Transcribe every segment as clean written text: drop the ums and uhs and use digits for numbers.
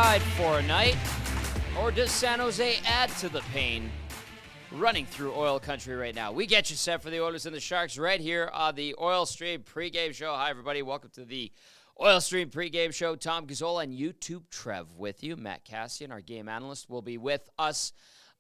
ride for a night? Or does San Jose add to the pain? Running through oil country right now. We get you set for the Oilers and the Sharks right here on the Oil Stream pregame show. Hi, everybody. Welcome to the Oil Stream pregame show. Tom Gazzola and YouTube Trev with you. Matt Kassian, our game analyst, will be with us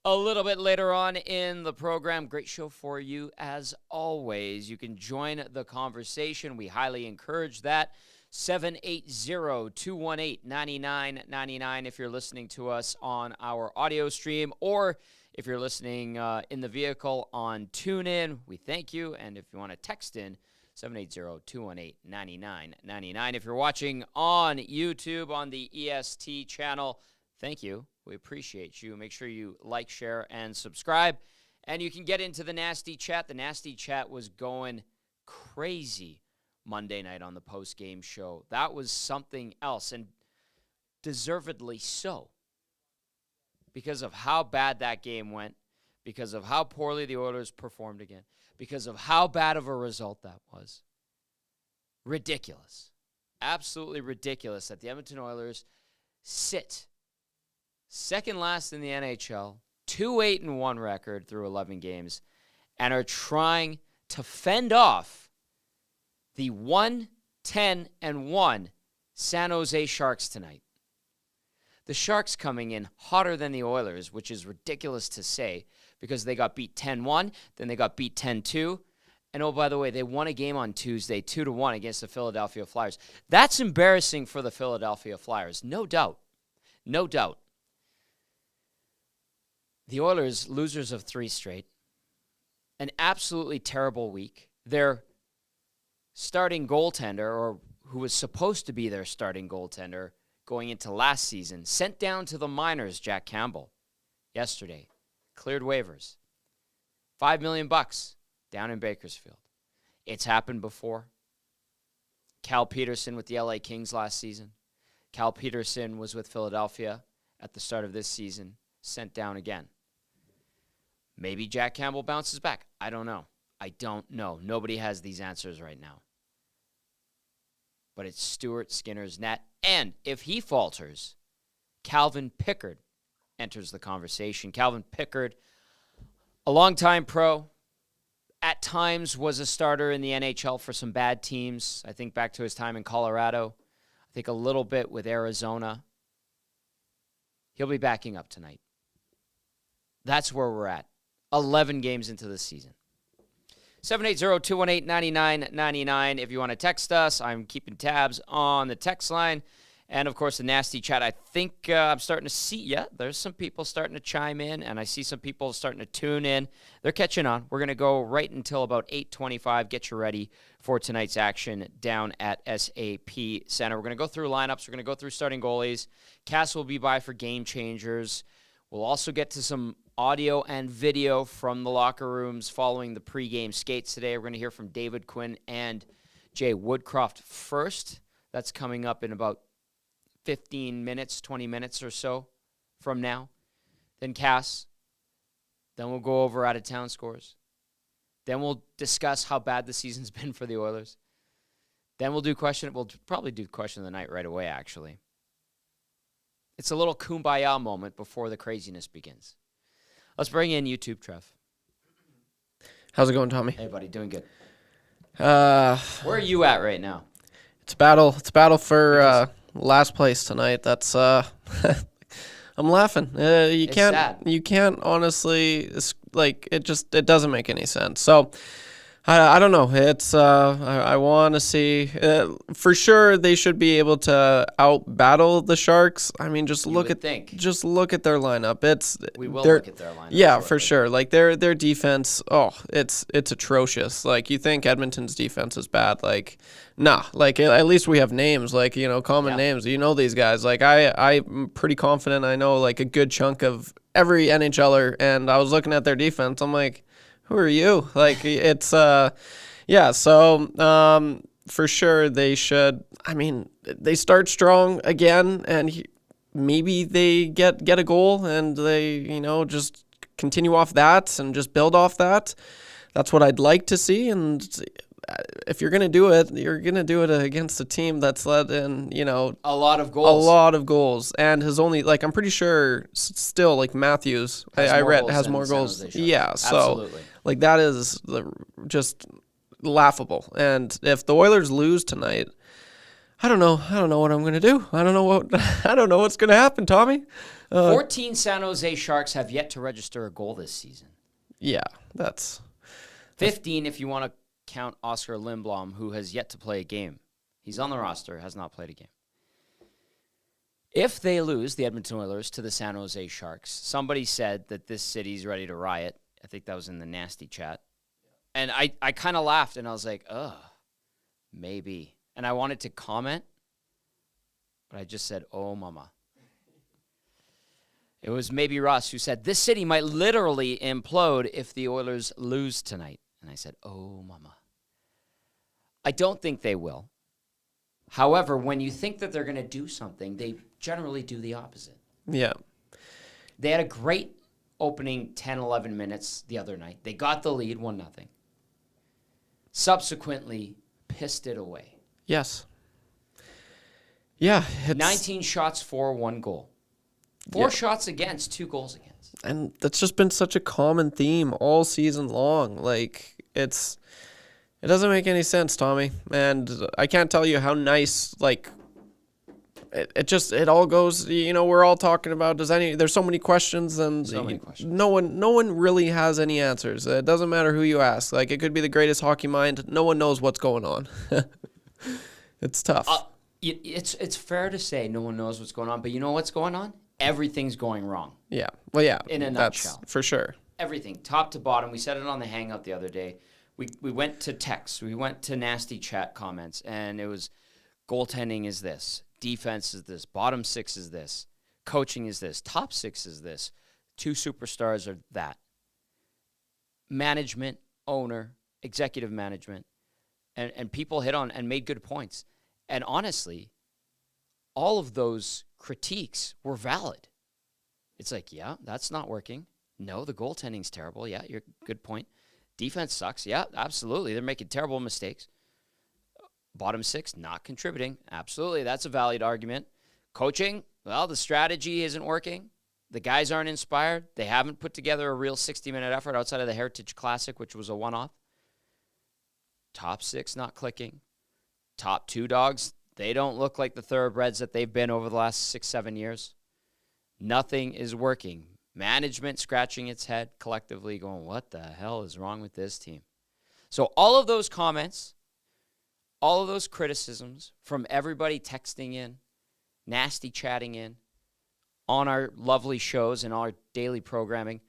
a little bit later on in the program. Great show for you as always. You can join the conversation. We highly encourage that. 780-218-9999 if you're listening to us on our audio stream, or if you're listening in the vehicle on TuneIn, we thank you. And if you want to text in, 780-218-9999. If you're watching on YouTube on the EST channel, thank you. We appreciate you. Make sure you like, share, and subscribe. And you can get into the nasty chat. The nasty chat was going crazy Monday night on the post-game show. That was something else, and deservedly so, because of how bad that game went, because of how poorly the Oilers performed again, because of how bad of a result that was. Ridiculous. Absolutely ridiculous that the Edmonton Oilers sit second last in the NHL, 2-8-1 record through 11 games, and are trying to fend off the 1-10-1 San Jose Sharks tonight. The Sharks coming in hotter than the Oilers, which is ridiculous to say because they got beat 10-1, then they got beat 10-2, and oh, by the way, they won a game on Tuesday 2-1 against the Philadelphia Flyers. That's embarrassing for the Philadelphia Flyers, no doubt. No doubt. The Oilers, losers of 3 straight. An absolutely terrible week. Their starting goaltender, or who was supposed to be their starting goaltender going into last season, sent down to the minors, Jack Campbell, yesterday. Cleared waivers. $5 million down in Bakersfield. It's happened before. Cal Peterson with the LA Kings last season. Cal Peterson was with Philadelphia at the start of this season, sent down again. Maybe Jack Campbell bounces back. I don't know. Nobody has these answers right now. But it's Stuart Skinner's net. And if he falters, Calvin Pickard enters the conversation. Calvin Pickard, a longtime pro, at times was a starter in the NHL for some bad teams. I think back to his time in Colorado. I think a little bit with Arizona. He'll be backing up tonight. That's where we're at. 11 games into the season. 780-218-9999 if you want to text us. I'm keeping tabs on the text line. And, of course, the nasty chat. I think I'm starting to see, there's some people starting to chime in, and I see some people starting to tune in. They're catching on. We're going to go right until about 8:25. Get you ready for tonight's action down at SAP Center. We're going to go through lineups. We're going to go through starting goalies. Cass will be by for game changers. We'll also get to some audio and video from the locker rooms following the pregame skates today. We're going to hear from David Quinn and Jay Woodcroft first. That's coming up in about 15 minutes, 20 minutes or so from now. Then Cass. Then we'll go over out-of-town scores. Then we'll discuss how bad the season's been for the Oilers. Then we'll probably do question of the night right away, actually. It's a little kumbaya moment before the craziness begins. Let's bring in YouTube, Trev. How's it going, Tommy? Hey, buddy, doing good. Where are you at right now? It's battle for last place tonight. That's I'm laughing. You can't honestly, it doesn't make any sense. So I don't know. It's I want to see for sure they should be able to out battle the Sharks. I mean, just look at their lineup. We will look at their lineup. Yeah, shortly. for sure. Like their defense. Oh, it's atrocious. Like you think Edmonton's defense is bad. Like nah. Like at least we have names. Like common names. You know these guys. Like I'm pretty confident. I know like a good chunk of every NHLer. And I was looking at their defense. I'm like, who are you? Like, it's, for sure they should. I mean, they start strong again, and maybe they get a goal, and they, just continue off that and just build off that. That's what I'd like to see, and if you're going to do it, you're going to do it against a team that's let in, a lot of goals. And has only, I'm pretty sure still, Matthews, I read, has more goals. Yeah, so, absolutely. That is just laughable. And if the Oilers lose tonight, I don't know what I'm going to do. I don't know what's going to happen, Tommy. 14 San Jose Sharks have yet to register a goal this season. Yeah, that's 15 if you want to count Oscar Lindblom, who has yet to play a game. He's on the roster, has not played a game. If they lose, the Edmonton Oilers, to the San Jose Sharks, somebody said that this city's ready to riot. I think that was in the nasty chat. And I kind of laughed, and I was like, maybe. And I wanted to comment, but I just said, oh, mama. It was maybe Ross who said, this city might literally implode if the Oilers lose tonight. And I said, oh, mama. I don't think they will. However, when you think that they're going to do something, they generally do the opposite. Yeah. They had a great opening 10, 11 minutes the other night. They got the lead, 1-0. Subsequently, pissed it away. Yes. Yeah. 19 shots for, 1 goal. 4 shots against, 2 goals against. And that's just been such a common theme all season long. It doesn't make any sense, Tommy. And I can't tell you how nice, it all goes, we're all talking about, there's so many questions, and no one really has any answers. It doesn't matter who you ask. It could be the greatest hockey mind. No one knows what's going on. It's tough. It's fair to say no one knows what's going on, but you know what's going on? Everything's going wrong. Yeah. Well, yeah. In a nutshell. For sure. Everything, top to bottom. We said it on the Hangout the other day. We went to text. We went to nasty chat comments, and it was goaltending is this, defense is this, bottom 6 is this, coaching is this, top 6 is this, 2 superstars are that. Management, owner, executive management, and people hit on and made good points. And honestly, all of those critiques were valid. It's yeah, that's not working. No, the goaltending's terrible. Yeah, you're good point. Defense sucks. Yeah, absolutely. They're making terrible mistakes. Bottom 6, not contributing. Absolutely, that's a valid argument. Coaching, well, the strategy isn't working. The guys aren't inspired. They haven't put together a real 60-minute effort outside of the Heritage Classic, which was a one-off. Top 6 not clicking. Top 2 dogs, they don't look like the thoroughbreds that they've been over the last 6-7 years. Nothing is working. Management scratching its head collectively going, what the hell is wrong with this team? So all of those comments, all of those criticisms from everybody texting in, nasty chatting in, on our lovely shows and our daily programming,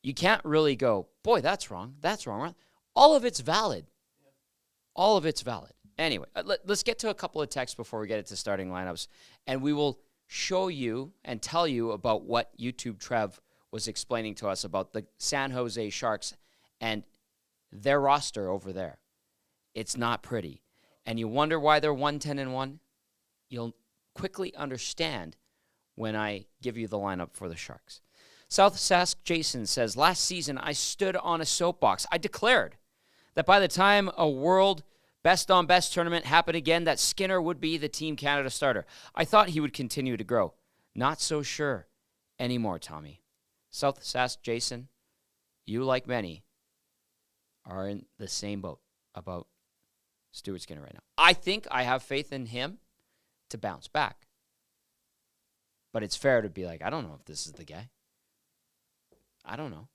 you can't really go, boy, that's wrong. All of it's valid. All of it's valid. Anyway, let's get to a couple of texts before we get into starting lineups, and we will show you and tell you about what YouTube Trev was explaining to us about the San Jose Sharks and their roster over there. It's not pretty. And you wonder why they're 1-10-1? You'll quickly understand when I give you the lineup for the Sharks. South Sask Jason says, last season I stood on a soapbox. I declared that by the time a world best-on-best tournament happened again, that Skinner would be the Team Canada starter. I thought he would continue to grow. Not so sure anymore, Tommy. South Sask Jason, you, like many, are in the same boat about Stuart Skinner right now. I think I have faith in him to bounce back. But it's fair to be like, I don't know if this is the guy. I don't know.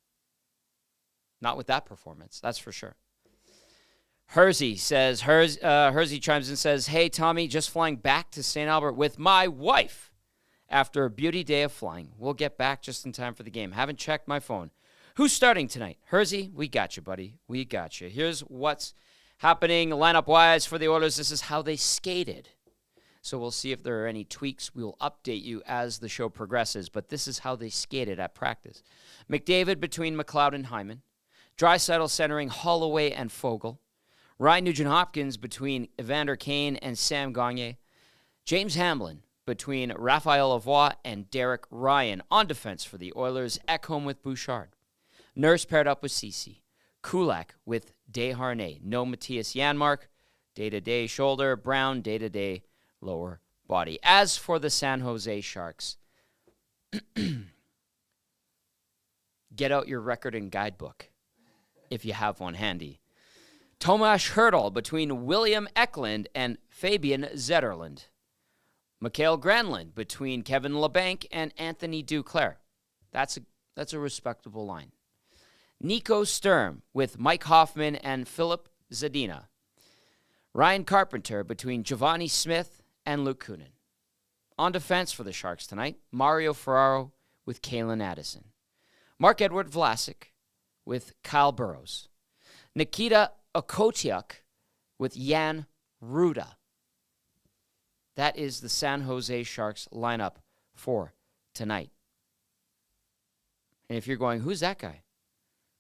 Not with that performance, that's for sure. Hersey says, Hersey chimes in and says, hey, Tommy, just flying back to St. Albert with my wife after a beauty day of flying. We'll get back just in time for the game. Haven't checked my phone. Who's starting tonight? Hersey, we got you, buddy. We got you. Here's what's happening lineup-wise for the Oilers. This is how they skated. So we'll see if there are any tweaks. We'll update you as the show progresses, but this is how they skated at practice. McDavid between McLeod and Hyman. Draisaitl centering Holloway and Fogle. Ryan Nugent-Hopkins between Evander Kane and Sam Gagner. James Hamblin between Raphael Lavoie and Derek Ryan. On defense for the Oilers, Ekholm with Bouchard. Nurse paired up with Ceci. Kulak with Desharnais. No Matthias Janmark, day-to-day shoulder. Brown, day-to-day lower body. As for the San Jose Sharks, get out your record and guidebook if you have one handy. Tomas Hertl between William Eklund and Fabian Zetterlund. Mikael Granlund between Kevin Labanc and Anthony Duclair. That's a respectable line. Nico Sturm with Mike Hoffman and Philip Zadina. Ryan Carpenter between Giovanni Smith and Luke Kunin. On defense for the Sharks tonight, Mario Ferraro with Kalen Addison. Mark-Edward Vlasic with Kyle Burrows. Nikita Okotiuk with Jan Ruda. That is the San Jose Sharks lineup for tonight. And if you're going, who's that guy?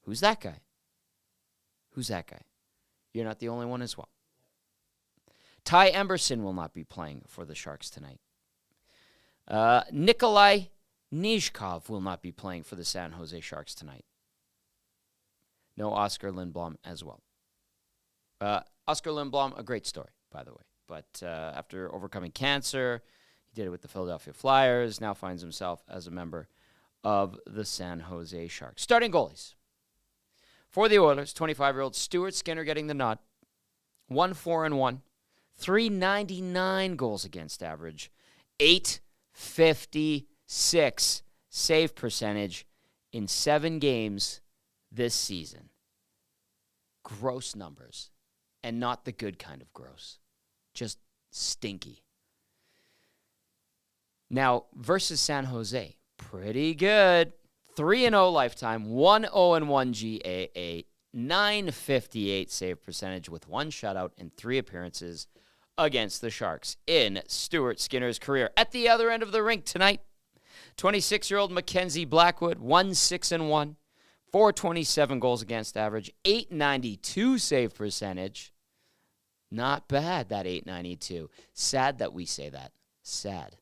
Who's that guy? Who's that guy? You're not the only one as well. Ty Emberson will not be playing for the Sharks tonight. Nikolai Nizhkov will not be playing for the San Jose Sharks tonight. No Oscar Lindblom as well. Oscar Lindblom, a great story, by the way. But after overcoming cancer, he did it with the Philadelphia Flyers, now finds himself as a member of the San Jose Sharks. Starting goalies. For the Oilers, 25-year-old Stuart Skinner getting the nod. 1-4-1. 399 goals against average. 856 save percentage in 7 games this season. Gross numbers. And not the good kind of gross. Just stinky. Now, versus San Jose, pretty good. 3-0 lifetime, 1-0-1 GAA, 958 save percentage with 1 shutout in 3 appearances against the Sharks in Stuart Skinner's career. At the other end of the rink tonight, 26-year-old Mackenzie Blackwood, 1-6-1, 427 goals against average, 892 save percentage. Not bad, that 892. Sad that we say that. Sad.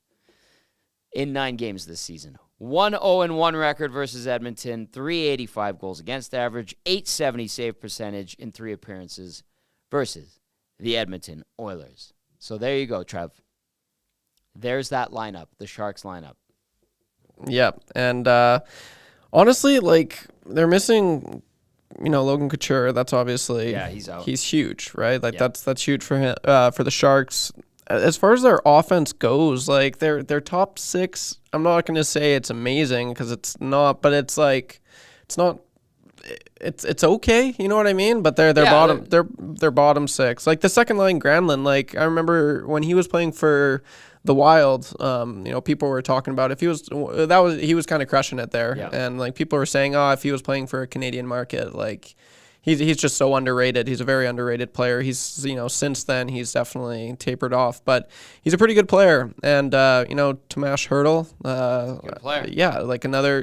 In 9 games this season. 1-0-1 record versus Edmonton, 385 goals against average, 870 save percentage in 3 appearances versus the Edmonton Oilers. So there you go, Trev. There's that lineup, the Sharks lineup. Yeah, and honestly, like, they're missing, Logan Couture. That's obviously, he's out. He's huge, right? Like, that's huge for him, for the Sharks. As far as their offense goes, like, their top 6, I'm not going to say it's amazing because it's not, but it's like, it's not, it's okay, you know what I mean? But they're bottom 6. Like, the second line Granlund, like, I remember when he was playing for the Wild, people were talking about if he was kind of crushing it there. Yeah. And like, people were saying, if he was playing for a Canadian market, like, He's just so underrated. He's a very underrated player. He's, since then, he's definitely tapered off. But he's a pretty good player. And, Tomas Hertl. Good player. Yeah, like another,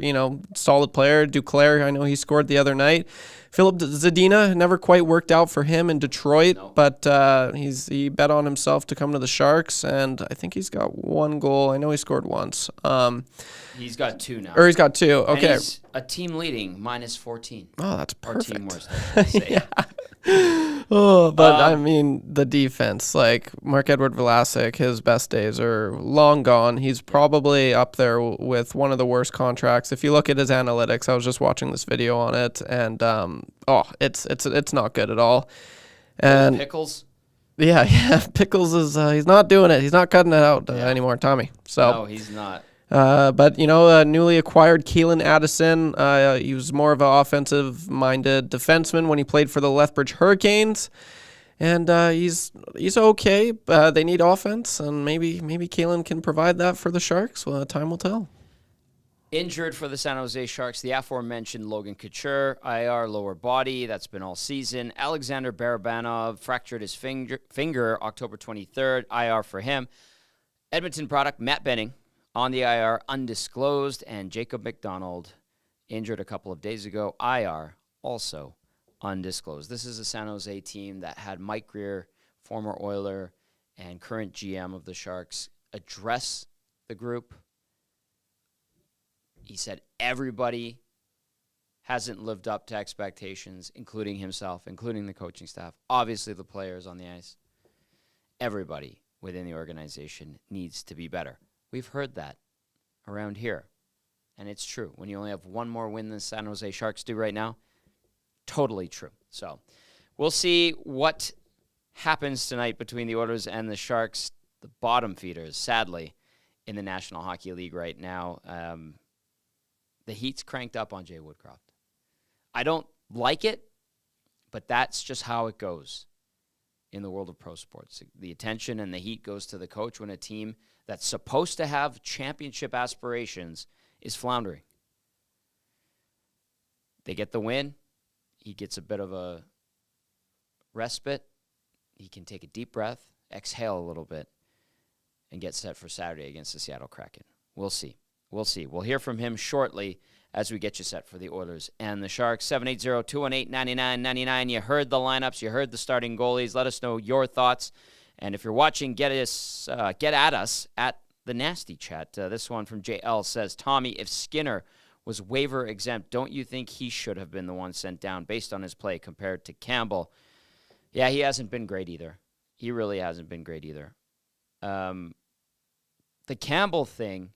solid player. Duclair, I know he scored the other night. Philip Zadina, never quite worked out for him in Detroit. No. But he bet on himself to come to the Sharks. And I think he's got 1 goal. I know he scored once. He's got 2 now. Or he's got 2. Okay. And he's a team leading -14. Oh, that's perfect. Or team worst, I should say. Yeah. But I mean, the defense, like Mark-Edward Vlasic, his best days are long gone. He's probably up there with one of the worst contracts. If you look at his analytics, I was just watching this video on it, and it's not good at all. And Pickles. Yeah, Pickles is he's not doing it. He's not cutting it out anymore, Tommy. So no, he's not. But newly acquired Kalen Addison, he was more of an offensive-minded defenseman when he played for the Lethbridge Hurricanes, and he's okay. They need offense, and maybe Kalen can provide that for the Sharks. Well, time will tell. Injured for the San Jose Sharks, the aforementioned Logan Couture, IR lower body, that's been all season. Alexander Barabanov fractured his finger October 23rd, IR for him. Edmonton product Matt Benning on the IR, undisclosed, and Jacob McDonald, injured a couple of days ago, IR, also undisclosed. This is a San Jose team that had Mike Greer, former Oiler and current GM of the Sharks, address the group. He said everybody hasn't lived up to expectations, including himself, including the coaching staff, obviously the players on the ice. Everybody within the organization needs to be better. We've heard that around here, and it's true. When you only have one more win than San Jose Sharks do right now, totally true. So we'll see what happens tonight between the Oilers and the Sharks, the bottom feeders, sadly, in the National Hockey League right now. The heat's cranked up on Jay Woodcroft. I don't like it, but that's just how it goes in the world of pro sports. The attention and the heat goes to the coach when a team that's supposed to have championship aspirations is floundering. They get the win. He gets a bit of a respite. He can take a deep breath, exhale a little bit, and get set for Saturday against the Seattle Kraken. We'll see. We'll see. We'll hear from him shortly as we get you set for the Oilers and the Sharks. 780-218-9999. You heard the lineups. You heard the starting goalies. Let us know your thoughts. And if you're watching, get at us at the Nasty Chat. This one from JL says, Tommy, if Skinner was waiver exempt, don't you think he should have been the one sent down based on his play compared to Campbell? Yeah, he hasn't been great either. He really hasn't been great either. The Campbell thing,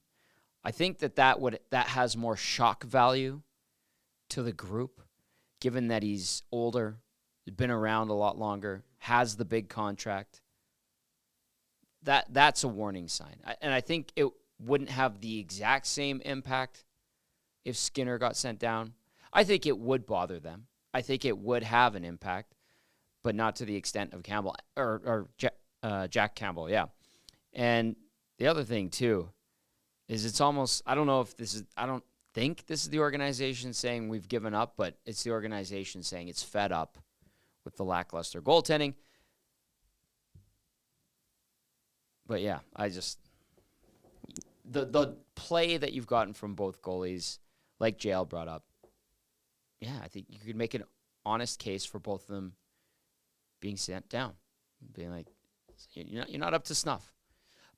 I think that has more shock value to the group, given that he's older, been around a lot longer, has the big contract. That's a warning sign. And I think it wouldn't have the exact same impact if Skinner got sent down. I think it would bother them. I think it would have an impact, but not to the extent of Campbell or Jack Campbell, yeah. And the other thing, too, is it's almost, I don't think this is the organization saying we've given up, but it's the organization saying it's fed up with the lackluster goaltending. But yeah, the play that you've gotten from both goalies, like JL brought up, yeah, I think you could make an honest case for both of them being sent down, being like, you're not up to snuff.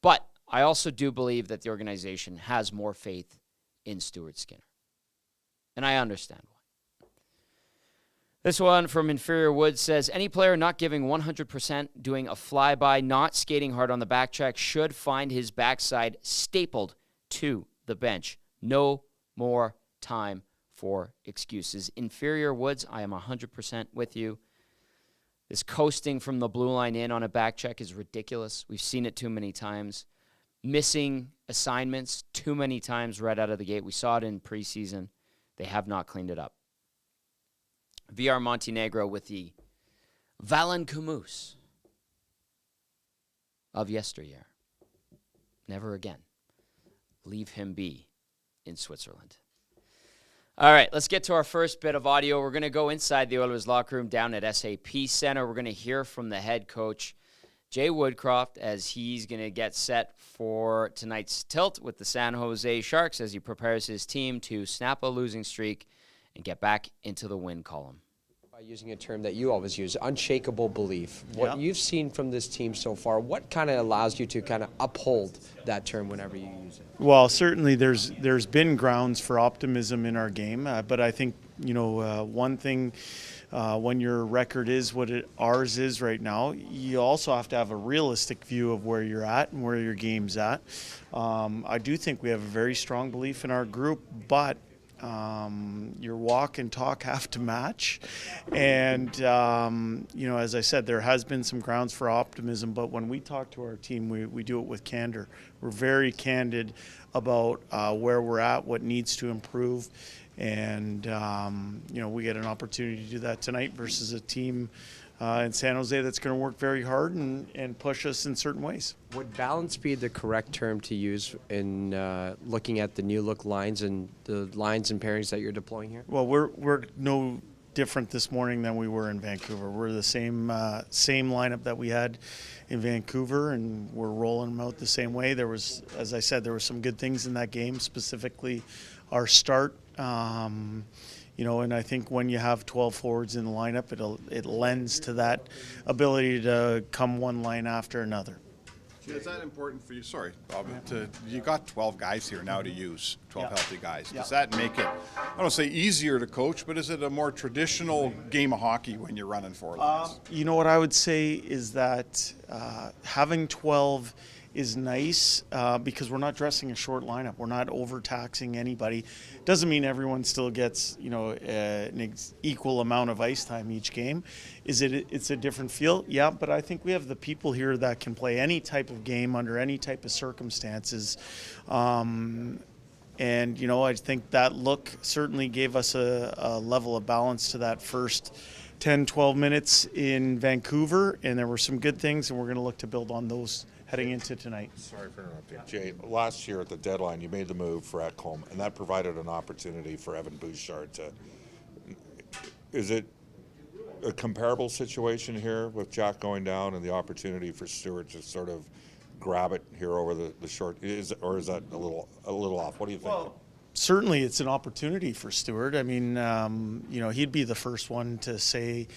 But I also do believe that the organization has more faith in Stuart Skinner. And I understand why. This one from Inferior Woods says, any player not giving 100%, doing a flyby, not skating hard on the back check, should find his backside stapled to the bench. No more time for excuses. Inferior Woods, I am 100% with you. This coasting from the blue line in on a back check is ridiculous. We've seen it too many times. Missing assignments too many times right out of the gate. We saw it in preseason. They have not cleaned it up. VR Montenegro with the Valencamoose of yesteryear. Never again. Leave him be in Switzerland. All right, let's get to our first bit of audio. We're going to go inside the Oilers locker room down at SAP Center. We're going to hear from the head coach, Jay Woodcroft, as he's going to get set for tonight's tilt with the San Jose Sharks as he prepares his team to snap a losing streak and get back into the win column. By using a term that you always use, unshakable belief. What you've seen from this team so far, what kind of allows you to kind of uphold that term whenever you use it? Well, certainly there's been grounds for optimism in our game, but I think, one thing, when your record is what ours is right now, you also have to have a realistic view of where you're at and where your game's at. I do think we have a very strong belief in our group, but your walk and talk have to match. And, as I said, there has been some grounds for optimism, but when we talk to our team, we do it with candor. We're very candid about where we're at, what needs to improve. And, we get an opportunity to do that tonight versus a team in San Jose that's going to work very hard and push us in certain ways. Would balance be the correct term to use in looking at the new look lines and the lines and pairings that you're deploying here? Well, we're no different this morning than we were in Vancouver. We're the same lineup that we had in Vancouver, and we're rolling them out the same way. There was, as I said, there were some good things in that game, specifically our start. And I think when you have 12 forwards in the lineup, it lends to that ability to come one line after another. Is that important for you? Sorry, Bob. You got 12 guys here now to use, 12 healthy guys. Does that make it, I don't want to say easier to coach, but is it a more traditional game of hockey when you're running 4 lines? You know what I would say is that having 12 is nice because we're not dressing a short lineup. We're not overtaxing anybody. Doesn't mean everyone still gets an equal amount of ice time each game. It's a different feel? Yeah, but I think we have the people here that can play any type of game under any type of circumstances. And, I think that look certainly gave us a level of balance to that first 10, 12 minutes in Vancouver. And there were some good things, and we're going to look to build on those heading into tonight. Sorry for interrupting. Jay, last year at the deadline, you made the move for Ekholm, and that provided an opportunity for Evan Bouchard to. Is it a comparable situation here with Jack going down and the opportunity for Stewart to sort of grab it here over the short? Or is that a little off? What do you think? Well, certainly it's an opportunity for Stewart. I mean, he'd be the first one to say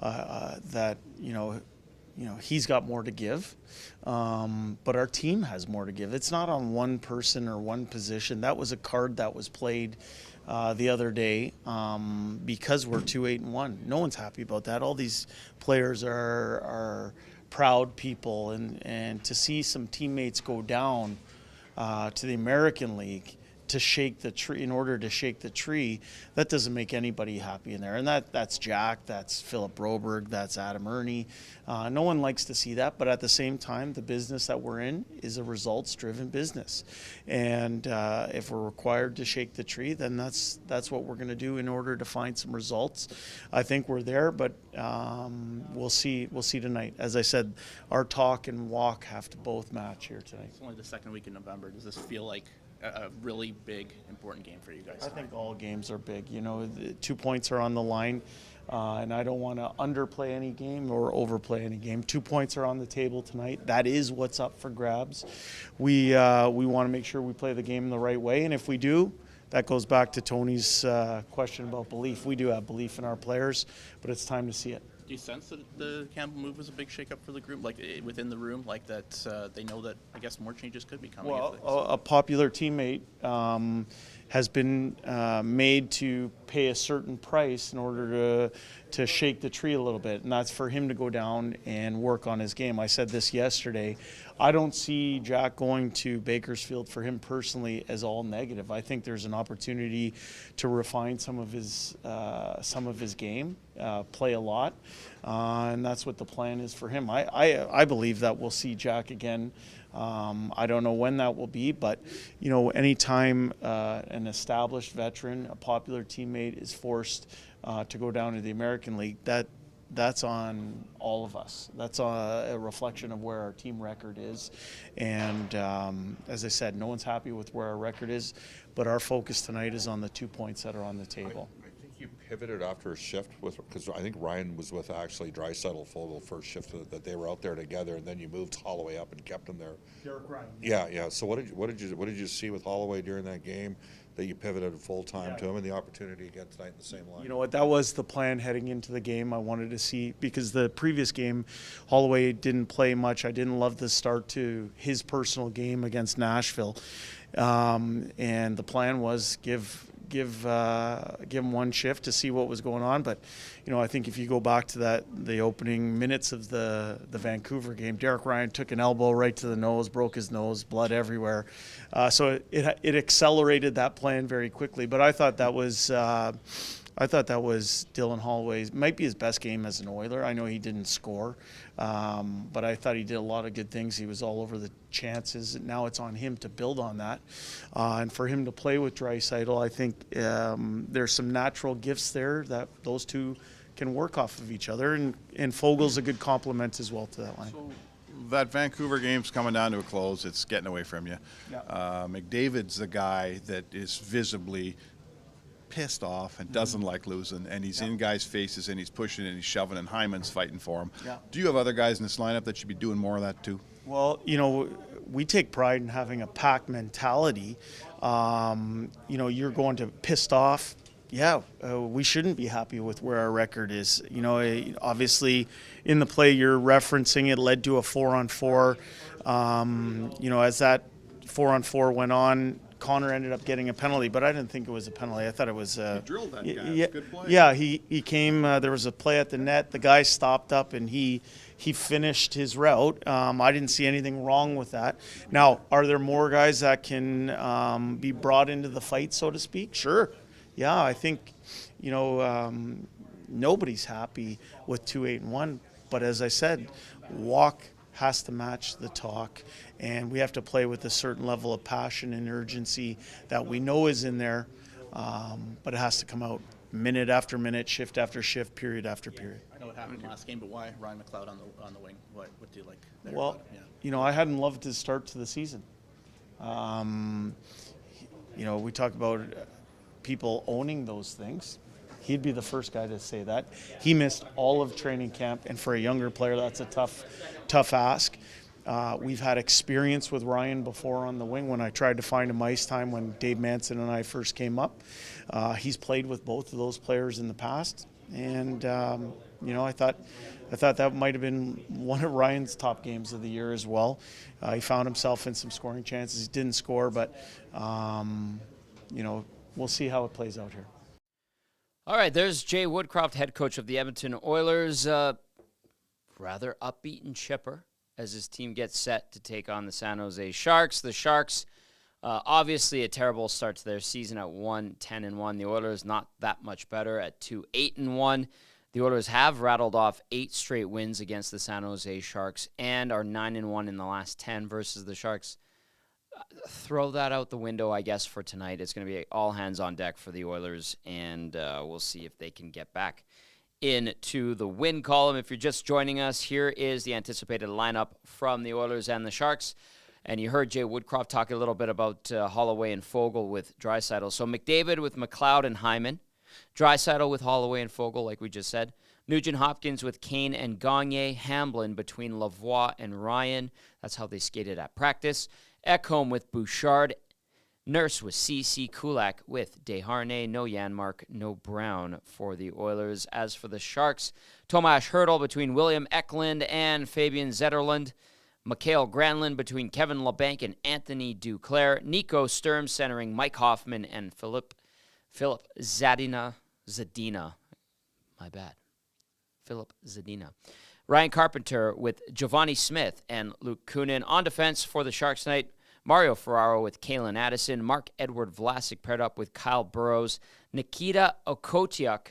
that, he's got more to give. But our team has more to give. It's not on one person or one position. That was a card that was played the other day because we're 2-8-1. No one's happy about that. All these players are proud people, and to see some teammates go down to the American League to shake the tree, in order to shake the tree, that doesn't make anybody happy in there. And that's Jack, that's Philip Broberg, that's Adam Ernie. No one likes to see that, but at the same time, the business that we're in is a results-driven business. And if we're required to shake the tree, then that's what we're going to do in order to find some results. I think we're there, but we'll see tonight. As I said, our talk and walk have to both match here tonight. It's only the second week in November. Does this feel like a really big, important game for you guys? I think all games are big. The 2 points are on the line, and I don't want to underplay any game or overplay any game. 2 points are on the table tonight. That is what's up for grabs. We want to make sure we play the game the right way, and if we do, that goes back to Tony's question about belief. We do have belief in our players, but it's time to see it. Do you sense that the Campbell move was a big shakeup for the group, like within the room, like that they know that, I guess, more changes could be coming? Well, a popular teammate has been made to pay a certain price in order to shake the tree a little bit, and that's for him to go down and work on his game. I said this yesterday. I don't see Jack going to Bakersfield for him personally as all negative. I think there's an opportunity to refine some of his game, play a lot, and that's what the plan is for him. I believe that we'll see Jack again. I don't know when that will be, but anytime an established veteran, a popular teammate, is forced to go down to the American League, that's on all of us. That's a reflection of where our team record is. And as I said, no one's happy with where our record is, but our focus tonight is on the 2 points that are on the table. I think you pivoted after a shift because I think Ryan was with actually Draisaitl for the first shift that they were out there together, and then you moved Holloway up and kept him there. Derek Ryan. Yeah. So what did you see with Holloway during that game that you pivoted full time to him, and the opportunity again tonight in the same line? You know what? That was the plan heading into the game. I wanted to see, because the previous game, Holloway didn't play much. I didn't love the start to his personal game against Nashville, and the plan was give him one shift to see what was going on. But I think if you go back to the opening minutes of the Vancouver game, Derek Ryan took an elbow right to the nose, broke his nose, blood everywhere. So it accelerated that plan very quickly. But I thought that was Dylan Holloway's, might be his best game as an Oiler. I know he didn't score, but I thought he did a lot of good things. He was all over the chances. Now it's on him to build on that. And for him to play with Draisaitl, I think there's some natural gifts there that those two can work off of each other. And Fogel's a good complement as well to that line. So that Vancouver game's coming down to a close. It's getting away from you. Yeah. McDavid's the guy that is visibly pissed off and doesn't like losing, and he's in guys' faces and he's pushing and he's shoving, and Hyman's fighting for him. Yeah. Do you have other guys in this lineup that should be doing more of that too? Well, we take pride in having a pack mentality. You're going to pissed off we shouldn't be happy with where our record is. Obviously, in the play you're referencing, it led to a 4-on-4. As that 4-on-4 went on, Connor ended up getting a penalty, but I didn't think it was a penalty. I thought it was He drilled that guy. Yeah, Good play. Yeah, he came. There was a play at the net. The guy stopped up and he finished his route. I didn't see anything wrong with that. Now, are there more guys that can be brought into the fight, so to speak? Sure. Yeah, I think nobody's happy with 2-8-1. But as I said, walk has to match the talk, and we have to play with a certain level of passion and urgency that we know is in there, but it has to come out minute after minute, shift after shift, period after period. I know what happened last game, but why Ryan McLeod on the wing? What do you like there? Well, I hadn't loved his start to the season. We talk about people owning those things. He'd be the first guy to say that. He missed all of training camp, and for a younger player, that's a tough ask. We've had experience with Ryan before on the wing when I tried to find him ice time when Dave Manson and I first came up. He's played with both of those players in the past, and I thought that might have been one of Ryan's top games of the year as well. He found himself in some scoring chances. He didn't score, but we'll see how it plays out here. All right, there's Jay Woodcroft, head coach of the Edmonton Oilers. Rather upbeat and chipper as his team gets set to take on the San Jose Sharks. The Sharks, obviously a terrible start to their season at 1-10-1. The Oilers not that much better at 2-8-1. The Oilers have rattled off 8 straight wins against the San Jose Sharks and are 9-1 in the last 10 versus the Sharks. Throw that out the window, I guess, for tonight. It's going to be all hands on deck for the Oilers, and we'll see if they can get back into the win column. If you're just joining us, here is the anticipated lineup from the Oilers and the Sharks. And you heard Jay Woodcroft talk a little bit about Holloway and Foegele with Draisaitl. So McDavid with McLeod and Hyman. Draisaitl with Holloway and Foegele, like we just said. Nugent-Hopkins with Kane and Gagner. Hamblin between Lavoie and Ryan. That's how they skated at practice. Ekholm with Bouchard. Nurse with CC. Kulak with Desharnais. No Janmark, no Brown for the Oilers. As for the Sharks, Tomas Hertl between William Eklund and Fabian Zetterlund. Mikael Granlund between Kevin Labanc and Anthony Duclair. Nico Sturm centering Mike Hoffman and Philip Zadina. My bad. Philip Zadina. Ryan Carpenter with Giovanni Smith and Luke Kunin. On defense for the Sharks tonight, Mario Ferraro with Kalen Addison. Mark-Edward Vlasic paired up with Kyle Burrows. Nikita Okotiuk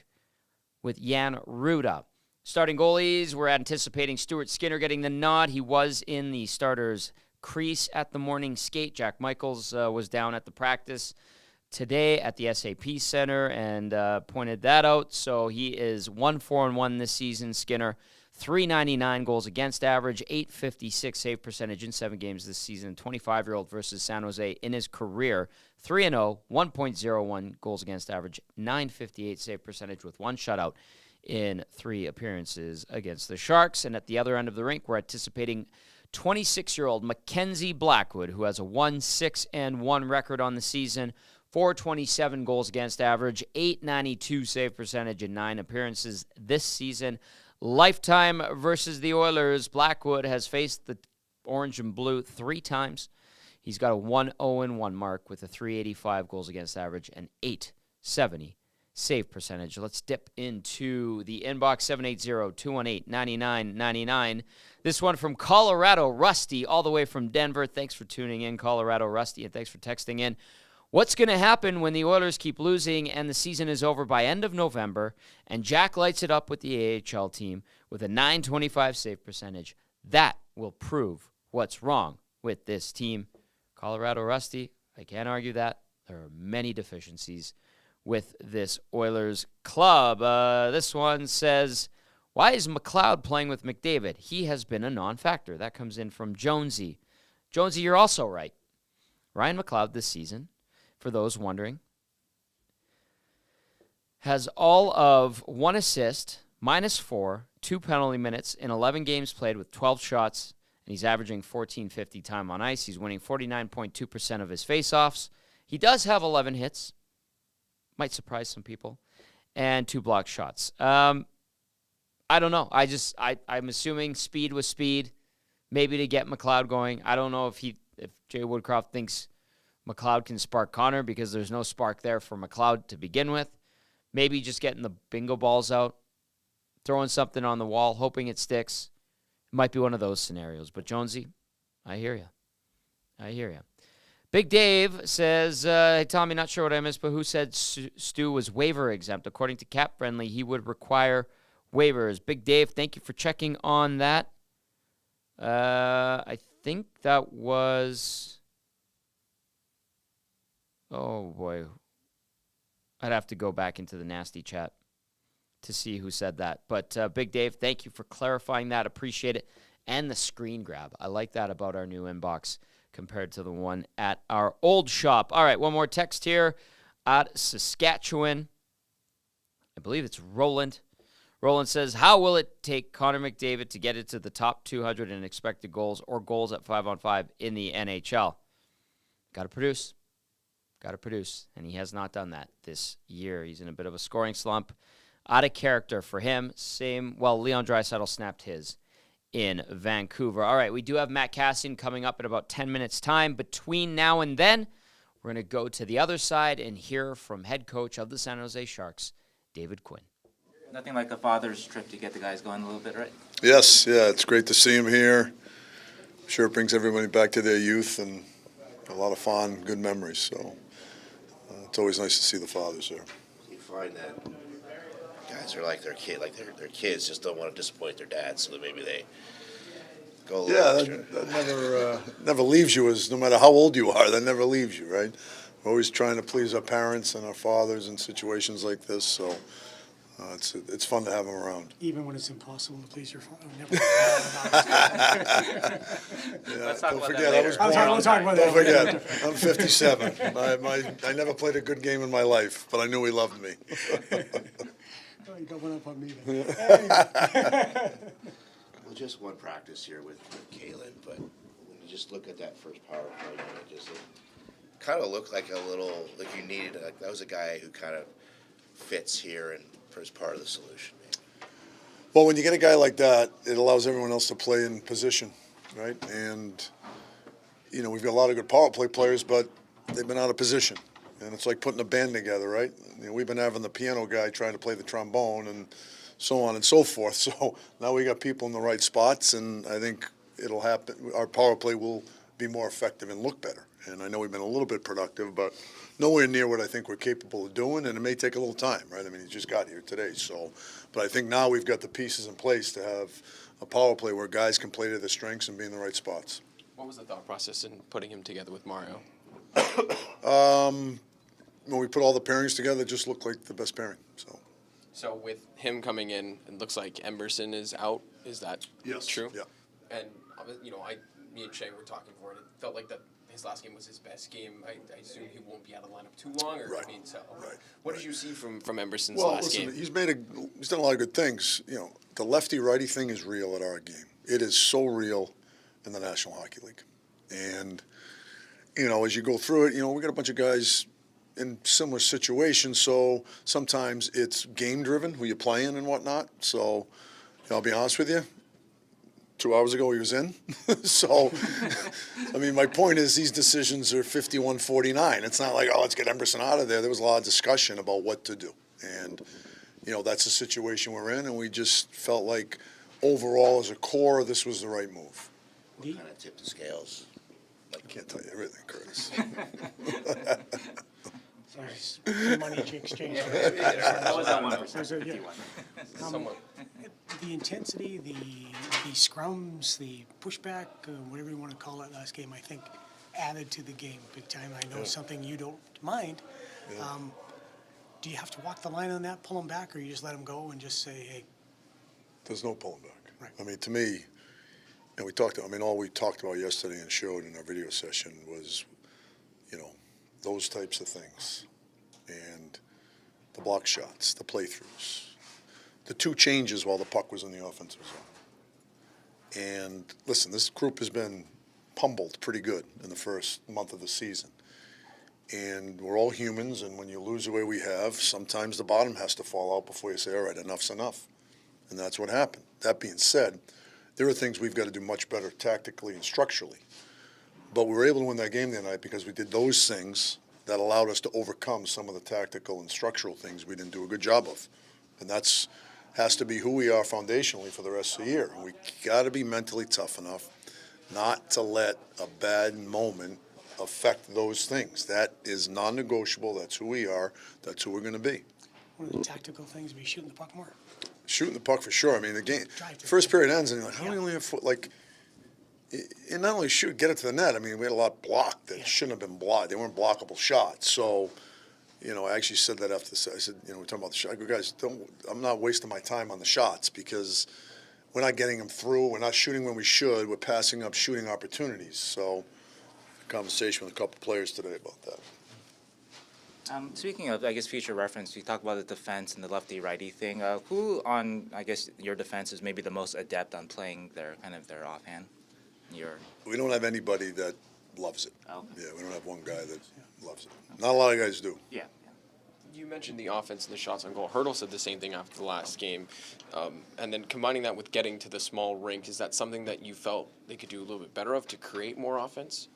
with Jan Ruda. Starting goalies, we're anticipating Stuart Skinner getting the nod. He was in the starters' crease at the morning skate. Jack Michaels was down at the practice today at the SAP Center and pointed that out. So he is 1-4-1 this season, Skinner. .399 goals against average, .856 save percentage in 7 games this season. 25-year-old versus San Jose in his career. 3-0, 1.01 goals against average, .958 save percentage with 1 shutout in 3 appearances against the Sharks. And at the other end of the rink, we're anticipating 26-year-old Mackenzie Blackwood, who has a 1-6-1 record on the season. .427 goals against average, .892 save percentage in 9 appearances this season. Lifetime versus the Oilers. Blackwood has faced the Orange and Blue 3 times. He's got a 1-0-1 mark with a .385 goals against average and .870 save percentage. Let's dip into the inbox, 780-218-9999. This one from Colorado Rusty, all the way from Denver. Thanks for tuning in, Colorado Rusty, and thanks for texting in. What's going to happen when the Oilers keep losing and the season is over by end of November and Jack lights it up with the AHL team with a .925 save percentage? That will prove what's wrong with this team. Colorado Rusty, I can't argue that. There are many deficiencies with this Oilers club. This one says, why is McLeod playing with McDavid? He has been a non-factor. That comes in from Jonesy. Jonesy, you're also right. Ryan McLeod this season, for those wondering, has all of 1 assist, -4, 2 penalty minutes in 11 games played with 12 shots, and he's averaging .1450 time on ice. He's winning 49.2% of his faceoffs. He does have 11 hits, Might surprise some people. And 2 blocked shots. I don't know. I'm assuming speed was speed, maybe to get McLeod going. I don't know if Jay Woodcroft thinks McLeod can spark Connor, because there's no spark there for McLeod to begin with. Maybe just getting the bingo balls out, throwing something on the wall, hoping it sticks. Might be one of those scenarios. But Jonesy, I hear you. Big Dave says, hey, Tommy, not sure what I missed, but who said Stu was waiver exempt? According to Cap Friendly, he would require waivers. Big Dave, thank you for checking on that. I think that was... Oh, boy. I'd have to go back into the nasty chat to see who said that. But Big Dave, thank you for clarifying that. Appreciate it. And the screen grab. I like that about our new inbox compared to the one at our old shop. All right, one more text here at Saskatchewan. I believe it's Roland. Roland says, how will it take Connor McDavid to get it to the top 200 in expected goals or goals at 5-on-5 in the NHL? Got to produce. And he has not done that this year. He's in a bit of a scoring slump. Out of character for him. Leon Draisaitl snapped his in Vancouver. All right, we do have Matt Kassian coming up in about 10 minutes' time. Between now and then, we're going to go to the other side and hear from head coach of the San Jose Sharks, David Quinn. Nothing like a father's trip to get the guys going a little bit, right? Yes, yeah, it's great to see him here. I'm sure it brings everybody back to their youth and a lot of fun, good memories. So it's always nice to see the fathers there. You find that guys are like their kids just don't want to disappoint their dads, so that maybe they go a little extra. That never leaves you, no matter how old you are, that never leaves you, right? We're always trying to please our parents and our fathers in situations like this, so it's fun to have them around. Even when it's impossible to please your father. Let's talk about that later. Don't forget, I'm 57. I never played a good game in my life, but I knew he loved me. Oh, you got one up on me then. Well, just one practice here with Kalen, but when you just look at that first power play, it kind of looked like you needed, that was a guy who kind of fits here and as part of the solution. Well, when you get a guy like that, it allows everyone else to play in position, right? And, we've got a lot of good power play players, but they've been out of position. And it's like putting a band together, right? We've been having the piano guy trying to play the trombone and so on and so forth. So now we got people in the right spots, and I think it'll happen. Our power play will be more effective and look better. And I know we've been a little bit productive, but nowhere near what I think we're capable of doing, and it may take a little time, right? I mean, he just got here today, but I think now we've got the pieces in place to have a power play where guys can play to their strengths and be in the right spots. What was the thought process in putting him together with Mario? When we put all the pairings together, it just looked like the best pairing. So with him coming in, it looks like Emberson is out. Is that true? Yeah. And me and Shay were talking for it. It felt like that his last game was his best game. I assume he won't be out of the lineup too long. Right. What did you see from Emberson's last game? He's done a lot of good things. The lefty-righty thing is real at our game. It is so real in the National Hockey League. And, as you go through it, we got a bunch of guys in similar situations, so sometimes it's game-driven, who you're playing and whatnot. So, I'll be honest with you, 2 hours ago he was in. So, my point is these decisions are 51-49. It's not like, let's get Emberson out of there. There was a lot of discussion about what to do. And, that's the situation we're in, and we just felt like overall as a core, this was the right move. What kind of tipped the scales? I can't tell you everything, Curtis. Sorry, money exchange. That was that 1%. Somewhat. The intensity, the scrums, the pushback, whatever you want to call it last game, I think added to the game big time. I know something you don't mind. Yeah. Do you have to walk the line on that, pull them back, or you just let them go and just say, hey? There's no pulling back. Right. To me, all we talked about yesterday and showed in our video session was, those types of things. And the block shots, the playthroughs, the 2 changes while the puck was in the offensive zone. And listen, this group has been pummeled pretty good in the first month of the season. And we're all humans, and when you lose the way we have, sometimes the bottom has to fall out before you say, all right, enough's enough. And that's what happened. That being said, there are things we've got to do much better tactically and structurally. But we were able to win that game the other night because we did those things that allowed us to overcome some of the tactical and structural things we didn't do a good job of. And that's has to be who we are foundationally for the rest of the year. And we got to be mentally tough enough not to let a bad moment affect those things. That is non-negotiable. That's who we are. That's who we're going to be. One of the tactical things would be shooting the puck more. Shooting the puck for sure. I mean, the first period ends, and you're like, how do we only have and not only get it to the net. I mean, we had a lot blocked that shouldn't have been blocked. They weren't blockable shots. So, I actually said that after I said, we're talking about the shot. I go, guys, I'm not wasting my time on the shots because we're not getting them through. We're not shooting when we should. We're passing up shooting opportunities. So, conversation with a couple players today about that. Speaking of, I guess, future reference, you talk about the defense and the lefty-righty thing. Who on, I guess, your defense is maybe the most adept on playing their offhand? We don't have anybody that loves it. Oh, okay. Yeah, we don't have one guy that loves it. Not a lot of guys do. Yeah. You mentioned the offense and the shots on goal. Hurdle said the same thing after the last game. And then combining that with getting to the small rink, is that something that you felt they could do a little bit better of to create more offense?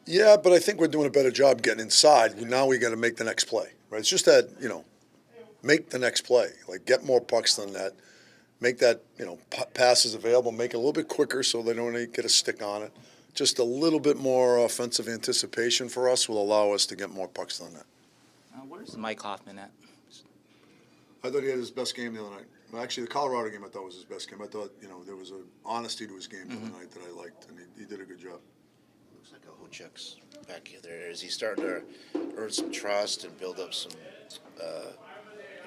Yeah, but I think we're doing a better job getting inside. Now we got to make the next play, right? It's just that, make the next play. Like, get more pucks than that. Make that, passes available. Make it a little bit quicker so they don't get a stick on it. Just a little bit more offensive anticipation for us will allow us to get more pucks than that. Where's Mike Hoffman at? I thought he had his best game the other night. Well, actually, the Colorado game I thought was his best game. I thought, there was an honesty to his game the other night that I liked, and he did a good job. Looks like Hochek's back in there. Is he starting to earn some trust and build up some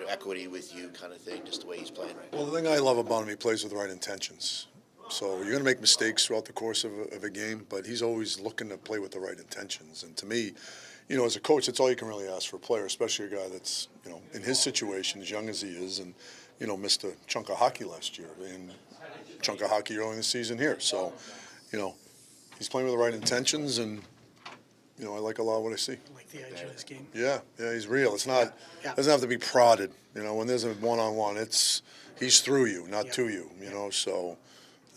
equity with you kind of thing, just the way he's playing right now? Well, the thing I love about him, he plays with the right intentions. So you're going to make mistakes throughout the course of a game, but he's always looking to play with the right intentions. And to me, as a coach, it's all you can really ask for a player, especially a guy that's, in his situation, as young as he is, and, missed a chunk of hockey last year and a chunk of hockey early in the season here. So, he's playing with the right intentions, and, I like a lot of what I see. I like the edge of this game. Yeah, he's real. It's not, doesn't have to be prodded. When there's a one-on-one, he's through you, not to you, so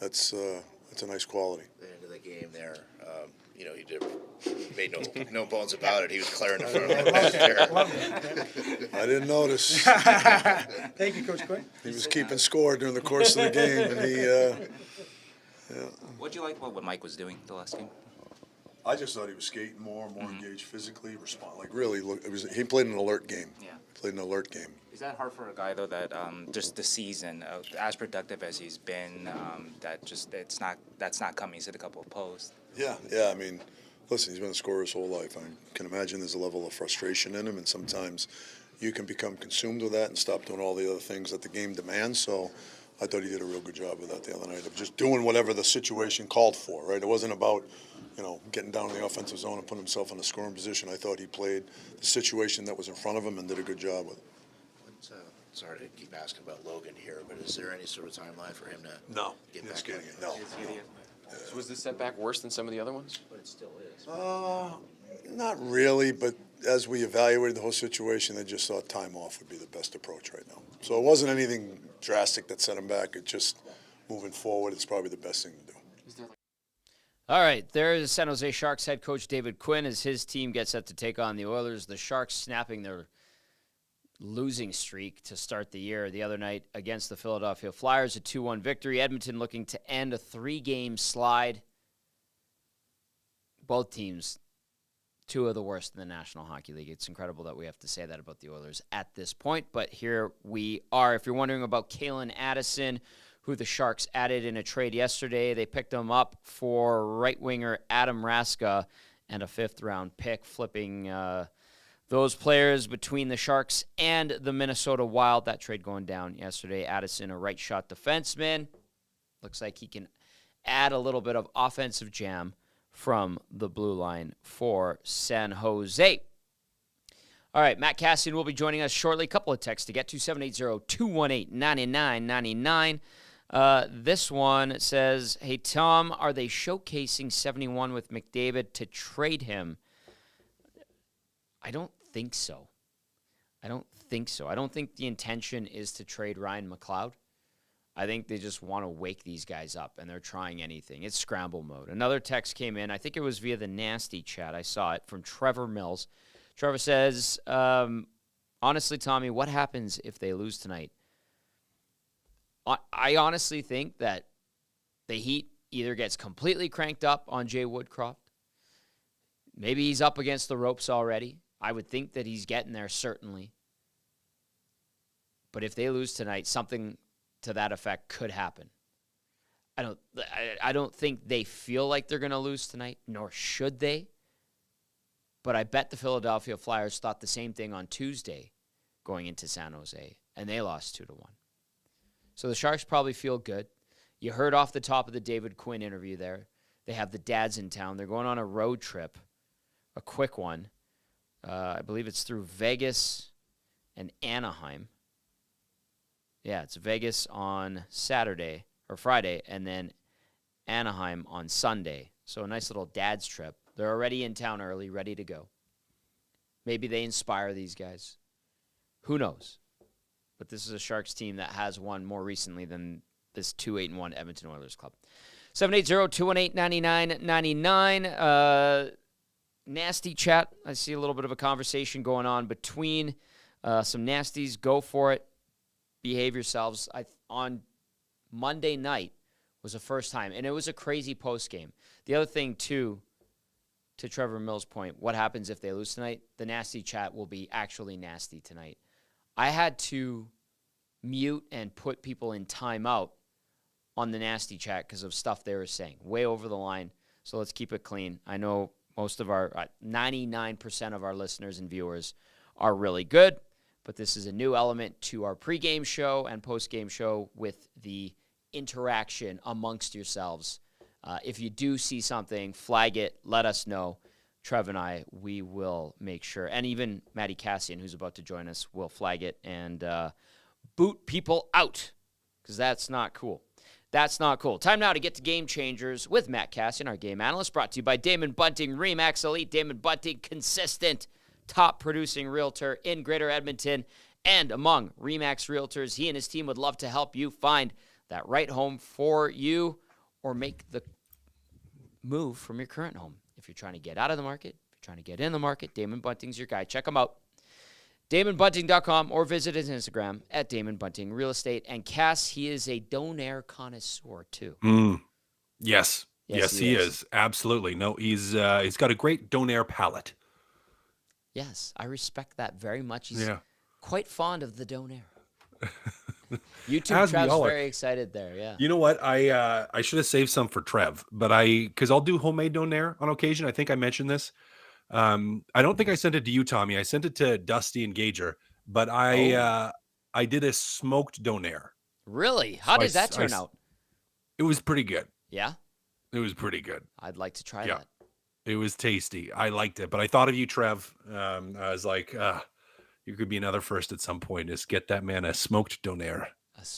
that's a nice quality. At the end of the game there, he made no bones about it. He was clearing in front of him. I didn't notice. Thank you, Coach Quinn. He was keeping score during the course of the game, and he. What'd you like about what Mike was doing the last game? I just thought he was skating more engaged physically, really. He played an alert game. Yeah. Played an alert game. Is that hard for a guy though that just the season, as productive as he's been, that's not coming? He's hit a couple of posts. Yeah. I mean, listen, he's been a scorer his whole life. I can imagine there's a level of frustration in him, and sometimes you can become consumed with that and stop doing all the other things that the game demands. So I thought he did a real good job with that the other night of just doing whatever the situation called for, right? It wasn't about, getting down in the offensive zone and putting himself in a scoring position. I thought he played the situation that was in front of him and did a good job with it. Sorry to keep asking about Logan here, but is there any sort of timeline for him to get back getting in? it? No. So was this setback worse than some of the other ones? But it still is. Not really, but as we evaluated the whole situation, they just thought time off would be the best approach right now. So it wasn't anything drastic that set him back. It just moving forward, it's probably the best thing to do. All right, there's San Jose Sharks head coach David Quinn as his team gets set to take on the Oilers. The Sharks snapping their losing streak to start the year the other night against the Philadelphia Flyers, a 2-1 victory. Edmonton looking to end a 3-game slide. Both teams, two of the worst in the National Hockey League. It's incredible that we have to say that about the Oilers at this point, but here we are. If you're wondering about Calen Addison, who the Sharks added in a trade yesterday, they picked him up for right-winger Adam Raska and a 5th-round pick, flipping those players between the Sharks and the Minnesota Wild. That trade going down yesterday. Addison, a right-shot defenseman. Looks like he can add a little bit of offensive jam from the blue line for San Jose. All right, Matt Kassian will be joining us shortly. A couple of texts to get to, 780-218-9999. This one says, hey, Tom, are they showcasing 71 with McDavid to trade him? I don't think so. I don't think the intention is to trade Ryan McLeod. I think they just want to wake these guys up, and they're trying anything. It's scramble mode. Another text came in. I think it was via the Nasty chat. I saw it from Trevor Mills. Trevor says, honestly, Tommy, what happens if they lose tonight? I honestly think that the Heat either gets completely cranked up on Jay Woodcroft. Maybe he's up against the ropes already. I would think that he's getting there, certainly. But if they lose tonight, something to that effect could happen. I don't think they feel like they're going to lose tonight, nor should they. But I bet the Philadelphia Flyers thought the same thing on Tuesday going into San Jose, and they lost 2-1. So the Sharks probably feel good. You heard off the top of the David Quinn interview there. They have the dads in town. They're going on a road trip, a quick one. I believe it's through Vegas and Anaheim. Yeah, it's Vegas on Saturday or Friday, and then Anaheim on Sunday. So a nice little dad's trip. They're already in town early, ready to go. Maybe they inspire these guys. Who knows? But this is a Sharks team that has won more recently than this 2-8-1 Edmonton Oilers club. 780-218-9999. Nasty chat. I see a little bit of a conversation going on between some nasties. Go for it. Behave yourselves. On Monday night was the first time, and it was a crazy post game. The other thing, too, to Trevor Mills' point, what happens if they lose tonight? The nasty chat will be actually nasty tonight. I had to mute and put people in timeout on the nasty chat because of stuff they were saying. Way over the line, so let's keep it clean. I know most of our, 99% of our listeners and viewers are really good, but this is a new element to our pregame show and postgame show with the interaction amongst yourselves. If you do see something, flag it, let us know. Trev and I, we will make sure, and even Matty Cassian, who's about to join us, will flag it and boot people out, because that's not cool. That's not cool. Time now to get to Game Changers with Matt Kassian, our game analyst, brought to you by Damon Bunting, RE/MAX Elite. Damon Bunting, consistent, top-producing realtor in Greater Edmonton and among RE/MAX realtors. He and his team would love to help you find that right home for you or make the move from your current home. If you're trying to get out of the market, if you're trying to get in the market, Damon Bunting's your guy. Check him out. DamonBunting.com or visit his Instagram at Damon Bunting Real Estate. And Cass, he is a donair connoisseur too. Yes, he is. Absolutely. No, he's got a great donair palate. Yes, I respect that very much. He's quite fond of the donair. YouTube Trev's very excited there. Yeah. You know what? I should have saved some for Trev, but because I'll do homemade donair on occasion. I think I mentioned this. I don't think I sent it to you, Tommy. I sent it to Dusty and Gager, but I did a smoked donair. Really? How did that turn out? It was pretty good. Yeah? It was pretty good. I'd like to try that. It was tasty. I liked it, but I thought of you, Trev. I was like, you could be another first at some point. Just get that man a smoked donair.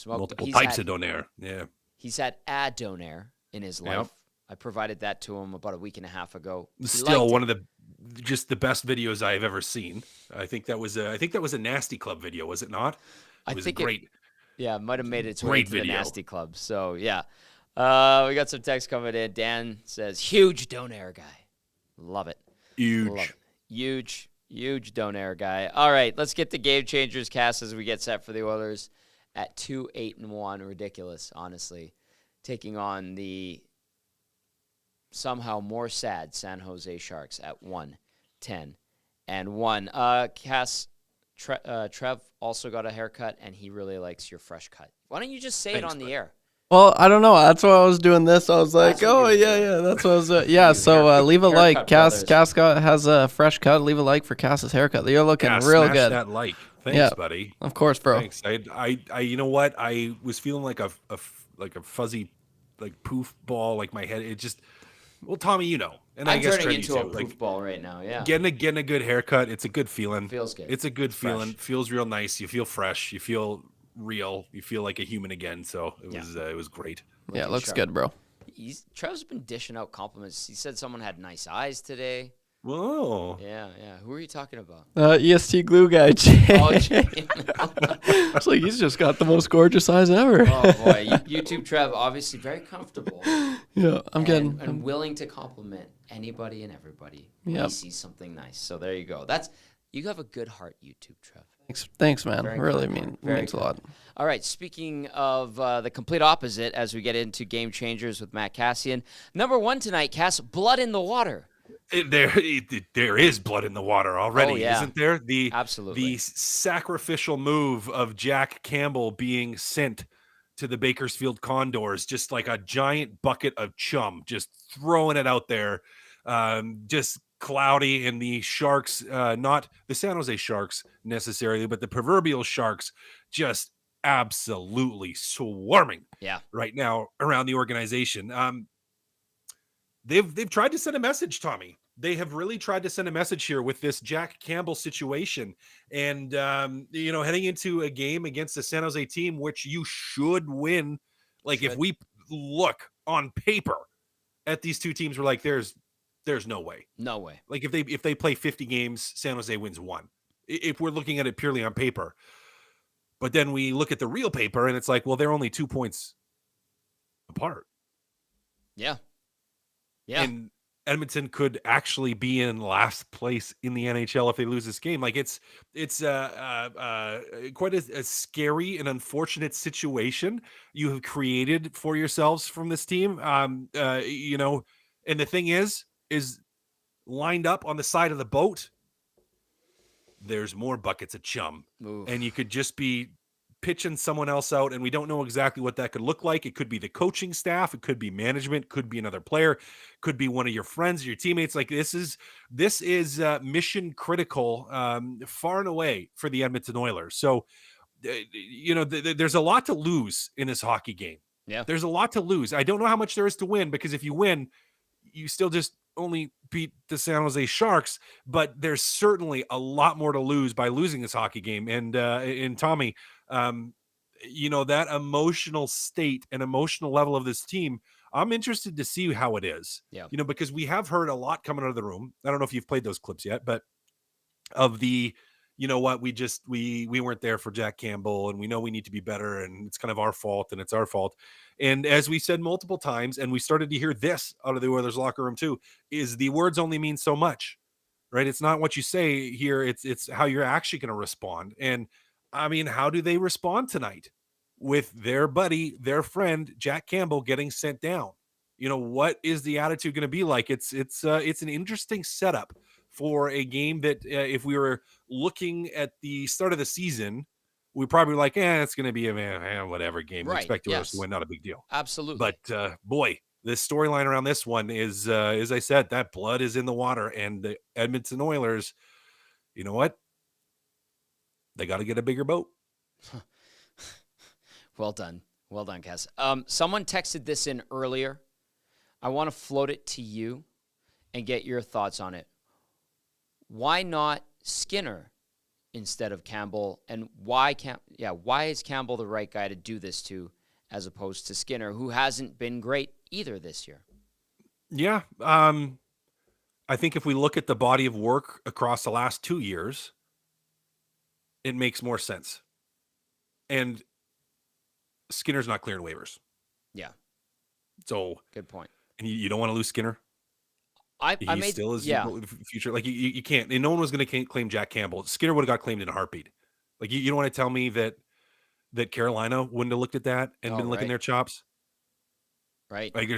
Multiple types of donair. Yeah. He's had a donair in his life. Yep. I provided that to him about a week and a half ago. Still one of the best videos I've ever seen. I think that was a Nasty Club video, was it not? It was great. It might have made its way to the Nasty Club. So yeah. We got some text coming in. Dan says, huge donair guy. Love it. Huge. Love it. Huge donair guy. All right, let's get the Game Changers cast as we get set for the Oilers at 2-8-1. Ridiculous, honestly. Taking on the somehow more sad San Jose Sharks at 1-10-1. Cass, Trev also got a haircut, and he really likes your fresh cut. Why don't you just say it on the air? Well, I don't know. That's why I was doing this. I was like, that's what I was doing. Yeah, so leave a like. Cass has a fresh cut. Leave a like for Cass's haircut. You're looking real smash good. That like. Thanks, buddy. Of course, bro. Thanks. I you know what? I was feeling like a fuzzy, like poof ball, like my head. It just, well, Tommy, you know. And I'm I guess turning into a poof ball right now, yeah. Getting a good haircut, it's a good feeling. Feels good. It's a good feeling. Feels real nice. You feel fresh. You feel real. You feel like a human again. So it was great. Yeah, it looks good, bro. Trev's been dishing out compliments. He said someone had nice eyes today. Whoa. Yeah. Who are you talking about? EST glue guy, Jay. Oh, Jay. It's like he's just got the most gorgeous eyes ever. Oh boy, YouTube Trev, obviously very comfortable. Yeah, I'm willing to compliment anybody and everybody when Yep. he sees something nice. So there you go. You have a good heart, YouTube Trev. Thanks, man. Very Really kind. means a lot. All right, speaking of the complete opposite, as we get into Game Changers with Matt Kassian, number 1 tonight, Cass, blood in the water. There is blood in the water already, isn't there? Absolutely. The sacrificial move of Jack Campbell being sent to the Bakersfield Condors, just like a giant bucket of chum, just throwing it out there, just cloudy, and the Sharks, not the San Jose Sharks necessarily, but the proverbial Sharks, just absolutely swarming right now around the organization. They've tried to send a message, Tommy. They have really tried to send a message here with this Jack Campbell situation. And, heading into a game against the San Jose team, which you should win. Like, if we look on paper at these two teams, we're like, there's no way. No way. Like, if they play 50 games, San Jose wins 1. If we're looking at it purely on paper. But then we look at the real paper, and it's like, well, they're only 2 points apart. Yeah. And Edmonton could actually be in last place in the NHL if they lose this game. Like, it's quite a scary and unfortunate situation you have created for yourselves from this team. And the thing is lined up on the side of the boat, there's more buckets of chum. Oof. And you could just be pitching someone else out, and we don't know exactly what that could look like. It could be the coaching staff, it could be management, could be another player, could be one of your friends, your teammates. Like, this is mission critical, far and away for the Edmonton Oilers. So, there's a lot to lose in this hockey game. Yeah, there's a lot to lose. I don't know how much there is to win, because if you win, you still just only beat the San Jose Sharks, but there's certainly a lot more to lose by losing this hockey game. And Tommy, that emotional state and emotional level of this team, I'm interested to see how it is. Yeah. Because we have heard a lot coming out of the room. I don't know if you've played those clips yet, but of the, we weren't there for Jack Campbell, and we know we need to be better, and it's kind of our fault, and it's our fault. And as we said multiple times, and we started to hear this out of the Oilers locker room too, is the words only mean so much, right? It's not what you say here. It's how you're actually going to respond. And I mean, how do they respond tonight with their buddy, their friend, Jack Campbell getting sent down? What is the attitude going to be like? It's an interesting setup for a game that if we were looking at the start of the season, we probably like, it's going to be a whatever game. Right. We expect us to win, not a big deal. Absolutely. But boy, this storyline around this one is, as I said, that blood is in the water, and the Edmonton Oilers, you know what? They got to get a bigger boat. Well done, Cass. Someone texted this in earlier. I want to float it to you and get your thoughts on it. Why not Skinner instead of Campbell? And why is Campbell the right guy to do this to, as opposed to Skinner, who hasn't been great either this year? Yeah. I think if we look at the body of work across the last 2 years, it makes more sense. And Skinner's not clearing waivers. Yeah. So good point. And you don't want to lose Skinner. He still is future. Like you can't. And no one was going to claim Jack Campbell. Skinner would have got claimed in a heartbeat. Like you don't want to tell me that Carolina wouldn't have looked at that and been licking their chops. Right. Like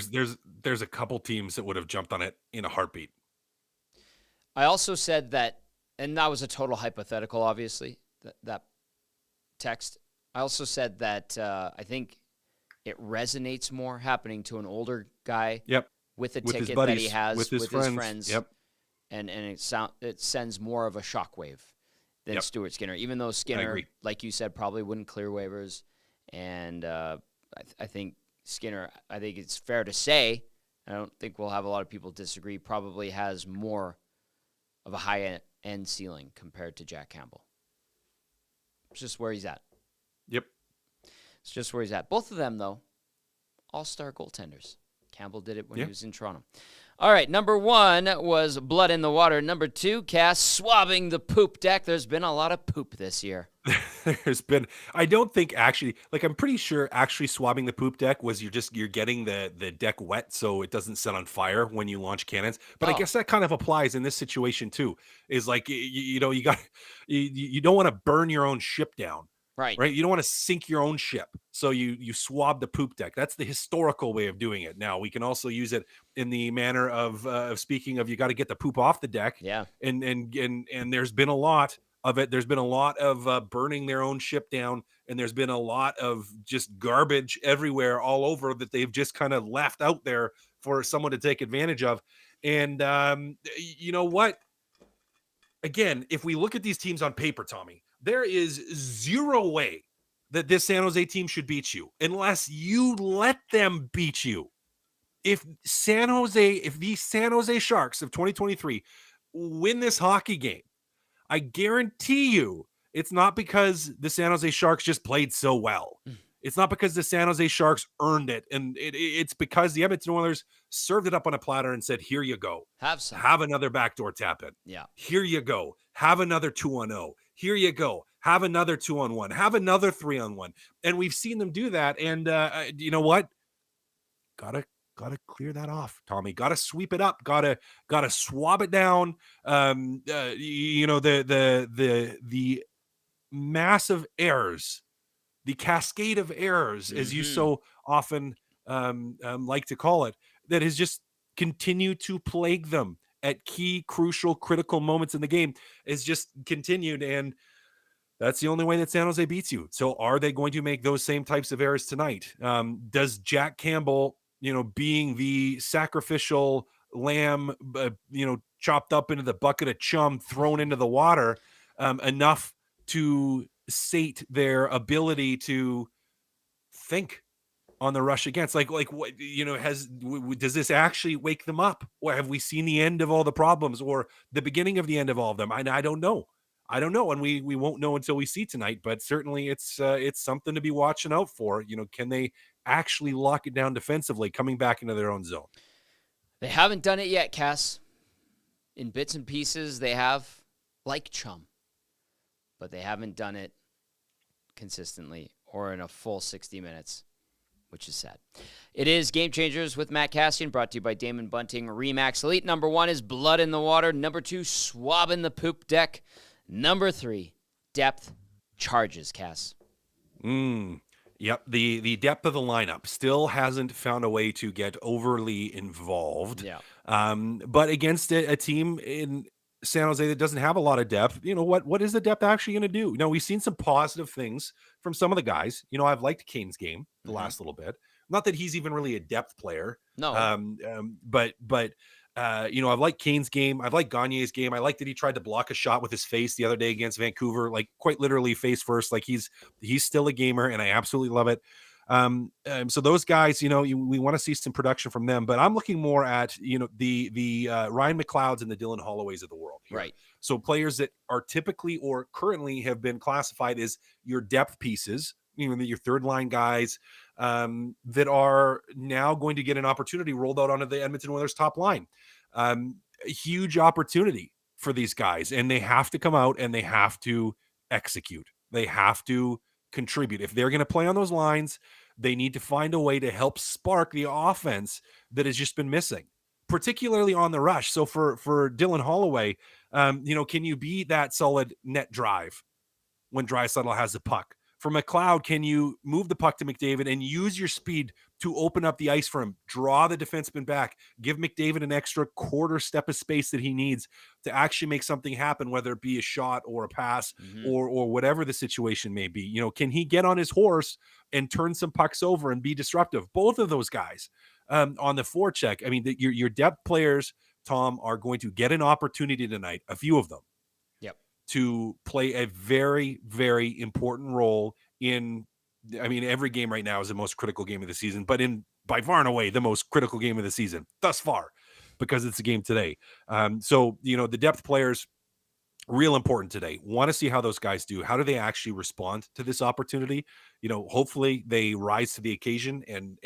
there's a couple teams that would have jumped on it in a heartbeat. I also said that, and that was a total hypothetical, obviously, that text. I also said that I think it resonates more happening to an older guy. Yep. With a with ticket buddies, that he has with his friends. Yep. And it sends more of a shockwave than Stuart Skinner, even though Skinner, like you said, probably wouldn't clear waivers. And I think Skinner, I think it's fair to say, I don't think we'll have a lot of people disagree, probably has more of a high-end ceiling compared to Jack Campbell. It's just where he's at. Yep. It's just where he's at. Both of them, though, all-star goaltenders. Campbell did it when he was in Toronto. All right, number 1 was blood in the water. Number 2, Cass, swabbing the poop deck. There's been a lot of poop this year. I don't think actually, like, I'm pretty sure actually swabbing the poop deck was you're getting the deck wet so it doesn't set on fire when you launch cannons. But I guess that kind of applies in this situation too. Is like, you know, you don't want to burn your own ship down. Right. You don't want to sink your own ship. So you swab the poop deck. That's the historical way of doing it. Now we can also use it in the manner of speaking of, you got to get the poop off the deck. Yeah. And there's been a lot of it. There's been a lot of burning their own ship down, and there's been a lot of just garbage everywhere all over that they've just kind of left out there for someone to take advantage of. And you know what? Again, if we look at these teams on paper, Tommy, there is zero way that this San Jose team should beat you unless you let them beat you. If the San Jose Sharks of 2023 win this hockey game, I guarantee you it's not because the San Jose Sharks just played so well. It's not because the San Jose Sharks earned it. And it's because the Edmonton Oilers served it up on a platter and said, here you go. Have some. Have another backdoor tap in. Yeah. Here you go. Have another 2-on-0. Here you go. Have another 2-on-1. Have another 3-on-1. And we've seen them do that. And you know what? Gotta clear that off, Tommy. Gotta sweep it up. Gotta swab it down. You know, the massive errors, the cascade of errors, as you so often like to call it, that has just continued to plague them at key, crucial, critical moments in the game, is just continued. And that's the only way that San Jose beats you. So are they going to make those same types of errors tonight? Does Jack Campbell, you know, being the sacrificial lamb, you know, chopped up into the bucket of chum, thrown into the water, enough to sate their ability to think on the rush against? Like what, you know, does this actually wake them up? Or have we seen the end of all the problems or the beginning of the end of all of them? I don't know. And we won't know until we see tonight, but certainly it's something to be watching out for. You know, can they actually lock it down defensively coming back into their own zone? They haven't done it yet, Cass. In bits and pieces, they have, like chum, but they haven't done it consistently or in a full 60 minutes, which is sad. It is Game Changers with Matt Kassian, brought to you by Damon Bunting Remax Elite. Number 1 is blood in the water. Number 2, swabbing the poop deck. Number 3, depth charges, Cass. Yep. The depth of the lineup still hasn't found a way to get overly involved. Yeah. But against a team in San Jose that doesn't have a lot of depth, you know, what is the depth actually going to do? You know, we've seen some positive things from some of the guys. You know, I've liked Kane's game the last little bit. Not that he's even really a depth player. No. But you know, I've liked Kane's game. I've liked Gagner's game. I like that he tried to block a shot with his face the other day against Vancouver, like quite literally face first. Like he's still a gamer, and I absolutely love it. So those guys, you know, we want to see some production from them, but I'm looking more at, you know, the Ryan McLeods and the Dylan Holloways of the world here. Right. So players that are typically or currently have been classified as your depth pieces, you know, your third line guys, that are now going to get an opportunity rolled out onto the Edmonton Oilers top line. A huge opportunity for these guys, and they have to come out and they have to execute. They have to contribute. If they're going to play on those lines, they need to find a way to help spark the offense that has just been missing, particularly on the rush. So for Dylan Holloway, you know, can you be that solid net drive when Draisaitl has the puck? For McLeod, can you move the puck to McDavid and use your speed to open up the ice for him, draw the defenseman back, give McDavid an extra quarter step of space that he needs to actually make something happen, whether it be a shot or a pass or whatever the situation may be? You know, can he get on his horse and turn some pucks over and be disruptive? Both of those guys on the forecheck. I mean, your depth players, Tom, are going to get an opportunity tonight, a few of them, to play a very, very important role in, I mean, every game right now is the most critical game of the season, but in by far and away the most critical game of the season thus far, because it's a game today. So, you know, the depth players, real important today. Want to see how those guys do. How do they actually respond to this opportunity? You know, hopefully they rise to the occasion and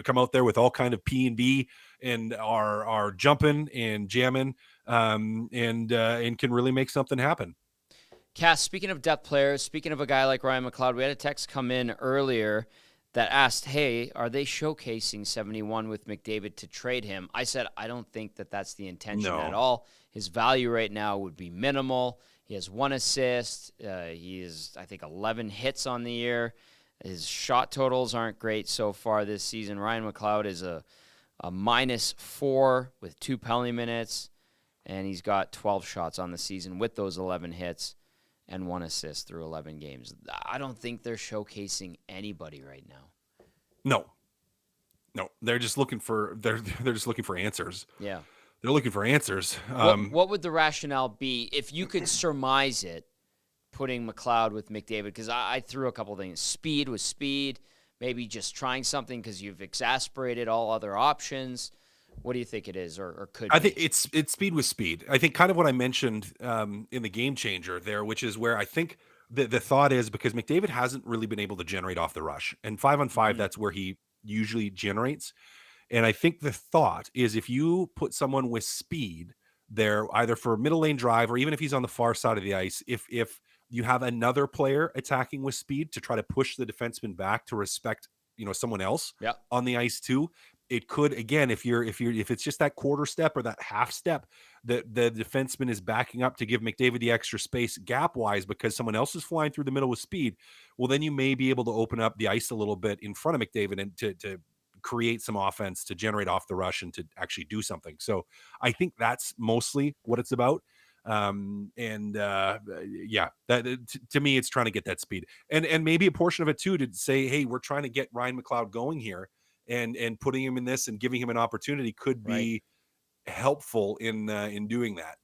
come out there with all kind of P&D and are jumping and jamming, and can really make something happen. Cass, speaking of depth players, speaking of a guy like Ryan McLeod, we had a text come in earlier that asked, hey, are they showcasing 71 with McDavid to trade him? I said, I don't think that that's the intention at all. His value right now would be minimal. He has 1 assist. He is, I think, 11 hits on the year. His shot totals aren't great so far this season. Ryan McLeod is a -4 with 2 penalty minutes, and he's got 12 shots on the season with those 11 hits and 1 assist through 11 games. I don't think they're showcasing anybody right now. No, they're just looking for they're just looking for answers. Yeah, they're looking for answers. What would the rationale be if you could surmise it? Putting McLeod with McDavid, because I threw a couple things. Speed with speed, maybe just trying something because you've exasperated all other options. What do you think it is, or could I be? think it's speed with speed. I think kind of what I mentioned in the game changer there, which is where I think the thought is, because McDavid hasn't really been able to generate off the rush. And 5-on-5, that's where he usually generates. And I think the thought is, if you put someone with speed there, either for a middle lane drive or even if he's on the far side of the ice, if you have another player attacking with speed to try to push the defenseman back to respect, someone else on the ice too, it could, again, if it's just that quarter step or that half step, the defenseman is backing up to give McDavid the extra space gap wise because someone else is flying through the middle with speed. Well, then you may be able to open up the ice a little bit in front of McDavid and to create some offense, to generate off the rush and to actually do something. So I think that's mostly what it's about. To me, it's trying to get that speed and maybe a portion of it too, to say, hey, we're trying to get Ryan McLeod going here, and putting him in this and giving him an opportunity could be helpful in doing that.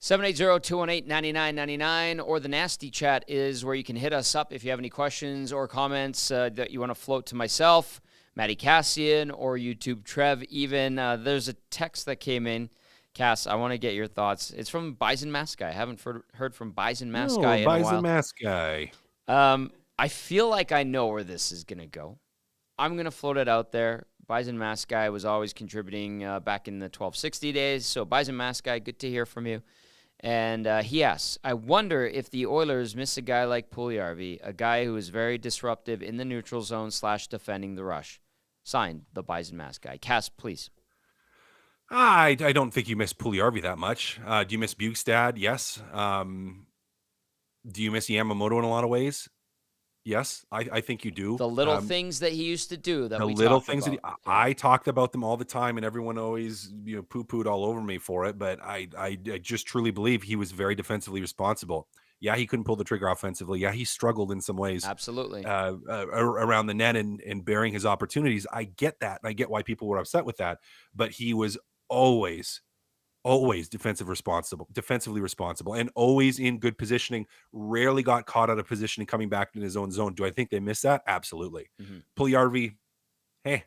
780-218-9999 or the Nasty Chat is where you can hit us up if you have any questions or comments that you want to float to myself, Matty Kassian, or YouTube Trev even. There's a text that came in. Cass, I want to get your thoughts. It's from Bison Mask Guy. I haven't heard from Bison Mask Guy in a while. Bison Mask Guy. I feel like I know where this is going to go. I'm going to float it out there. Bison Mask Guy was always contributing back in the 1260 days. So Bison Mask Guy, good to hear from you. And he asks, I wonder if the Oilers miss a guy like Puljujarvi, a guy who is very disruptive in the neutral zone / defending the rush. Signed, the Bison Mask Guy. Cass, please. I don't think you miss Puljujarvi that much. Do you miss Bjugstad? Yes. Do you miss Yamamoto in a lot of ways? Yes, I think you do. The little things that he used to do that the we little talked things about. that I talked about them all the time, and everyone always poo-pooed all over me for it. But I just truly believe he was very defensively responsible. Yeah, he couldn't pull the trigger offensively. Yeah, he struggled in some ways. Absolutely. Around the net and bearing his opportunities. I get that. And I get why people were upset with that. But he was always defensively responsible, and always in good positioning. Rarely got caught out of position and coming back in his own zone. Do I think they miss that? Absolutely. Puljujarvi, hey,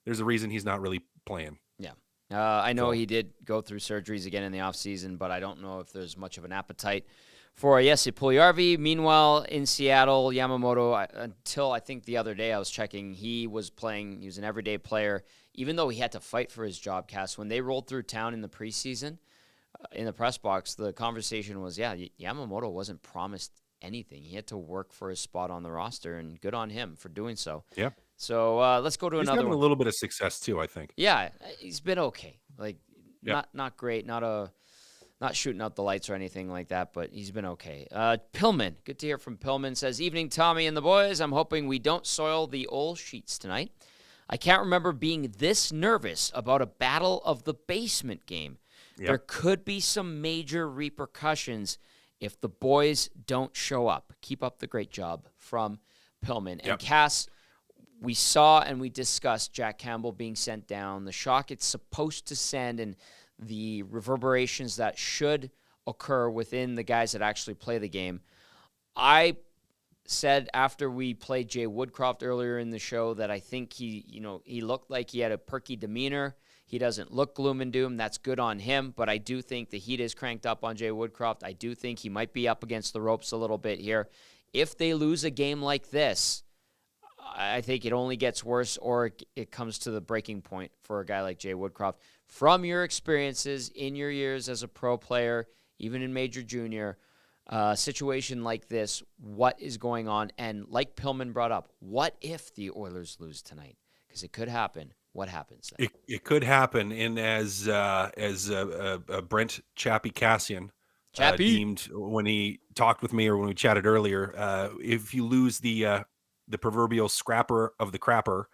there's a reason he's not really playing. Yeah. I know he did go through surgeries again in the offseason, but I don't know if there's much of an appetite for Jesse Puljujarvi. Meanwhile, in Seattle, Yamamoto, until I think the other day I was checking, he was playing. He was an everyday player, even though he had to fight for his job, Cass. When they rolled through town in the preseason, in the press box, the conversation was, Yamamoto wasn't promised anything. He had to work for his spot on the roster, and good on him for doing so. Yeah. So let's go to he's another having one. a little bit of success too, I think. Yeah, he's been okay. Not great, not shooting out the lights or anything like that, but he's been okay. Pillman, good to hear from Pillman, says, evening, Tommy and the boys. I'm hoping we don't soil the old sheets tonight. I can't remember being this nervous about a battle of the basement game. Yep. There could be some major repercussions if the boys don't show up. Keep up the great job, from Pillman. Yep. And Cass, we saw and we discussed Jack Campbell being sent down, the shock it's supposed to send, and the reverberations that should occur within the guys that actually play the game. I said after we played Jay Woodcroft earlier in the show that I think he looked like he had a perky demeanor. He doesn't look gloom and doom. That's good on him, but I do think the heat is cranked up on Jay Woodcroft. I do think he might be up against the ropes a little bit here. If they lose a game like this, I think it only gets worse, or it comes to the breaking point for a guy like Jay Woodcroft. From your experiences in your years as a pro player, even in major junior, a situation like this, what is going on? And like Pillman brought up, what if the Oilers lose tonight? Because it could happen. What happens then? It could happen, and as Brent Chappie Cassian deemed when he talked with me or when we chatted earlier, if you lose the proverbial scrapper of the crapper,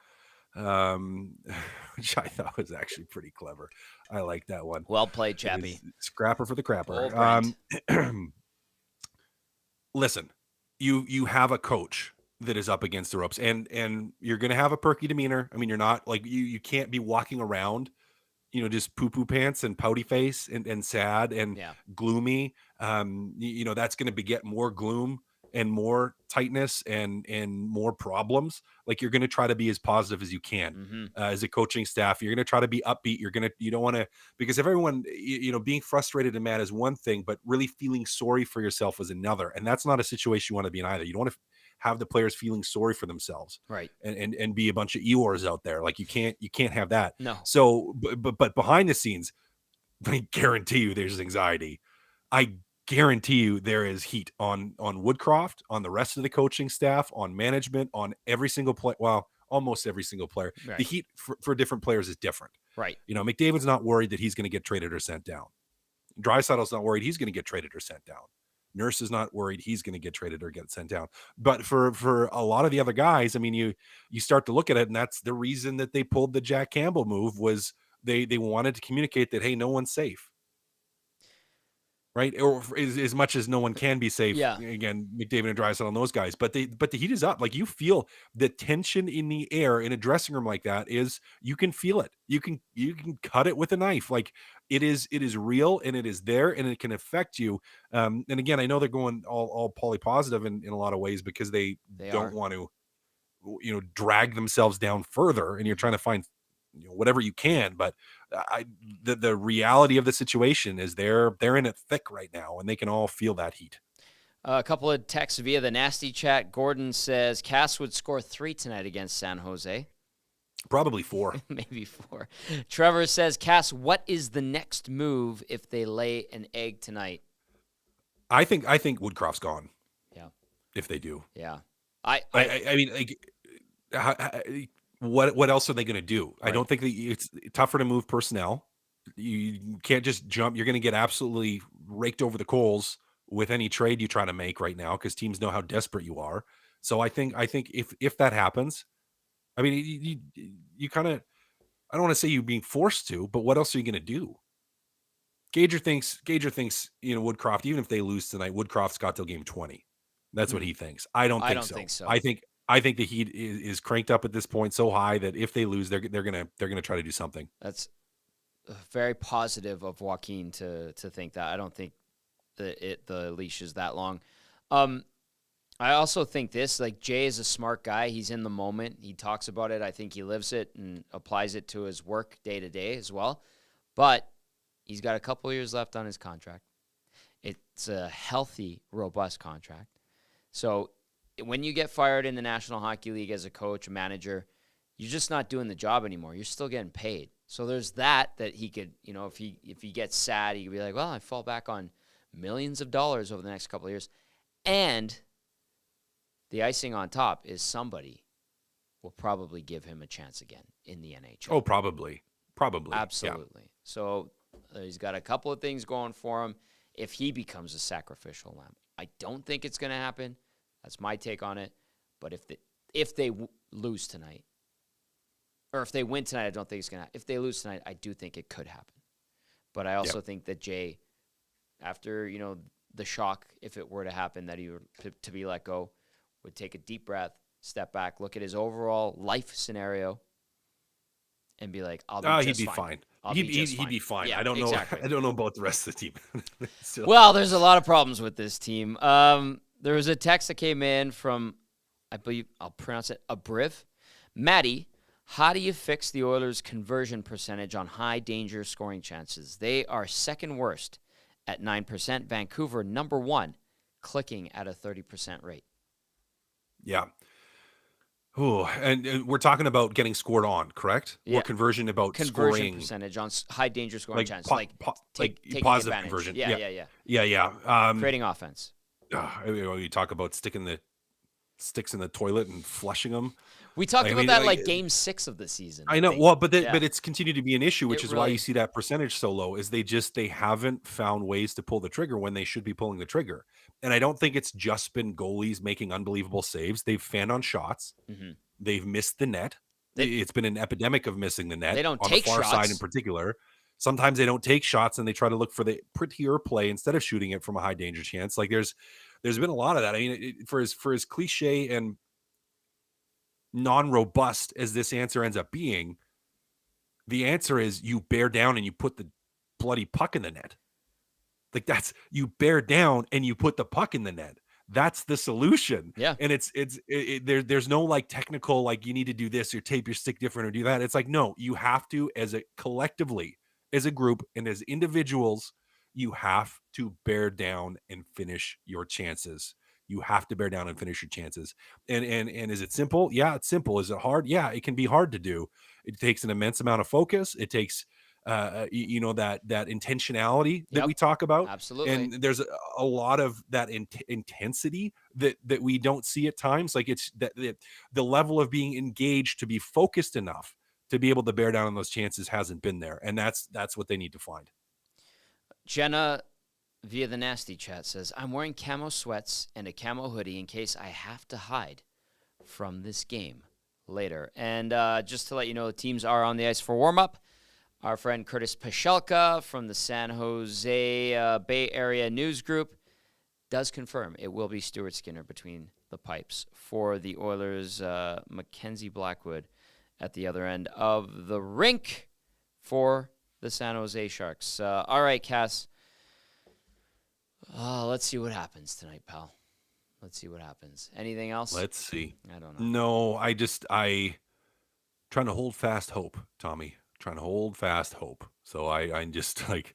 which I thought was actually pretty clever. I like that one. Well played, Chappie. Scrapper for the crapper. Listen, you have a coach that is up against the ropes, and you're going to have a perky demeanor. I mean, you're not like you can't be walking around, just poo-poo pants and pouty face and sad and gloomy. That's going to beget more gloom and more tightness and more problems. Like, you're going to try to be as positive as you can as a coaching staff. You're going to try to be upbeat. You don't want to, because if everyone, being frustrated and mad is one thing, but really feeling sorry for yourself is another. And that's not a situation you want to be in either. You don't want to have the players feeling sorry for themselves, right? And be a bunch of Eeyores out there. Like, you can't have that. No. So, but behind the scenes, I guarantee you there's anxiety. I guarantee you there is heat on Woodcroft, on the rest of the coaching staff, on management, on every single player. Well, almost every single player. Right. The heat for different players is different. Right. McDavid's not worried that he's going to get traded or sent down. Draisaitl's not worried he's going to get traded or sent down. Nurse is not worried he's going to get traded or get sent down. But for a lot of the other guys, I mean, you start to look at it, and that's the reason that they pulled the Jack Campbell move, was they wanted to communicate that, hey, no one's safe. Right, or as much as no one can be safe. Yeah. Again, McDavid and Draisaitl and those guys, but the heat is up. Like, you feel the tension in the air in a dressing room like that. You can feel it. You can cut it with a knife. Like, it is real, and it is there, and it can affect you. And again, I know they're going all poly positive in a lot of ways, because they don't want to, drag themselves down further, and you're trying to find whatever you can, but the reality of the situation is they're in it thick right now, and they can all feel that heat. A couple of texts via the nasty chat. Gordon says Cass would score 3 tonight against San Jose. Probably 4. Maybe 4. Trevor says, Cass, what is the next move if they lay an egg tonight? I think Woodcroft's gone. Yeah. If they do. Yeah. I mean, like, what else are they going to do? Right. I don't think that it's tougher to move personnel. You can't just jump. You're going to get absolutely raked over the coals with any trade you try to make right now, because teams know how desperate you are. So I think if that happens, I mean, you kind of, I don't want to say you being forced to, but what else are you going to do? Gagner thinks, Woodcroft, even if they lose tonight, Woodcroft's got till game 20. That's what he thinks. I don't think so. I think the heat is cranked up at this point so high that if they lose, they're gonna try to do something. That's very positive of Joaquin to think that. I don't think the leash is that long. I also think this, like, Jay is a smart guy. He's in the moment. He talks about it. I think he lives it and applies it to his work day to day as well. But he's got a couple of years left on his contract. It's a healthy, robust contract. So when you get fired in the National Hockey League as a coach, a manager, you're just not doing the job anymore. You're still getting paid. So there's that he could, if he gets sad, he could be like, well, I fall back on millions of dollars over the next couple of years. And the icing on top is somebody will probably give him a chance again in the NHL. Oh, probably. Absolutely. Yeah. So he's got a couple of things going for him if he becomes a sacrificial lamb. I don't think it's going to happen. That's my take on it. But if they lose tonight, or if they win tonight, I don't think it's going to happen. If they lose tonight, I do think it could happen. But I also think that Jay, after, the shock, if it were to happen, that he were to be let go, would take a deep breath, step back, look at his overall life scenario, and be like, he'd be fine. He'd be fine. Yeah, I don't know. I don't know about the rest of the team. Well, there's a lot of problems with this team. There was a text that came in from, I believe I'll pronounce it, Abriv. Maddie, how do you fix the Oilers' conversion percentage on high danger scoring chances? They are second worst at 9%. Vancouver, number 1, clicking at a 30% rate. Yeah. Oh, and we're talking about getting scored on, correct? Yeah. Or conversion about conversion scoring, percentage on high danger scoring like chance, taking positive advantage. conversion. Yeah. Yeah. Creating offense. You talk about sticking the sticks in the toilet and flushing them. We talked I about mean, that like game 6 of the season. I know. think. Well, but Yeah. it's continued to be an issue, which It is why really- you see that percentage so low. Is they haven't found ways to pull the trigger when they should be pulling the trigger. And I don't think it's just been goalies making unbelievable saves. They've fanned on shots. Mhm. They've missed the net. It's been an epidemic of missing the net. They don't on take the far side in shots. particular. Sometimes they don't take shots and they try to look for the prettier play instead of shooting it from a high danger chance. Like there's been a lot of that. I mean, for as cliche and non-robust as this answer ends up being, the answer is you bear down and you put the bloody puck in the net. Like that's, you bear down and you put the puck in the net. That's the solution. Yeah. And there's no like technical, like you need to do this or tape your stick different or do that. It's like, no, you have to, as a collectively, as a group and as individuals, you have to bear down and finish your chances. You have to bear down and finish your chances. And is it simple? Yeah, it's simple. Is it hard? Yeah, it can be hard to do. It takes an immense amount of focus. It takes that intentionality that we talk about. Absolutely. And there's a lot of that intensity that we don't see at times. Like it's that the level of being engaged to be focused enough to be able to bear down on those chances hasn't been there. And that's what they need to find. Jenna via the nasty chat says, I'm wearing camo sweats and a camo hoodie in case I have to hide from this game later. And just to let you know, the teams are on the ice for warm-up. Our friend Curtis Pashelka from the San Jose Bay Area News Group does confirm it will be Stuart Skinner between the pipes for the Oilers. Mackenzie Blackwood at the other end of the rink for the San Jose Sharks. All right, Cass. Let's see what happens tonight, pal. Let's see what happens. Anything else? Let's see. I don't know. No, I trying to hold fast hope, Tommy. Trying to hold fast hope. So I'm just like,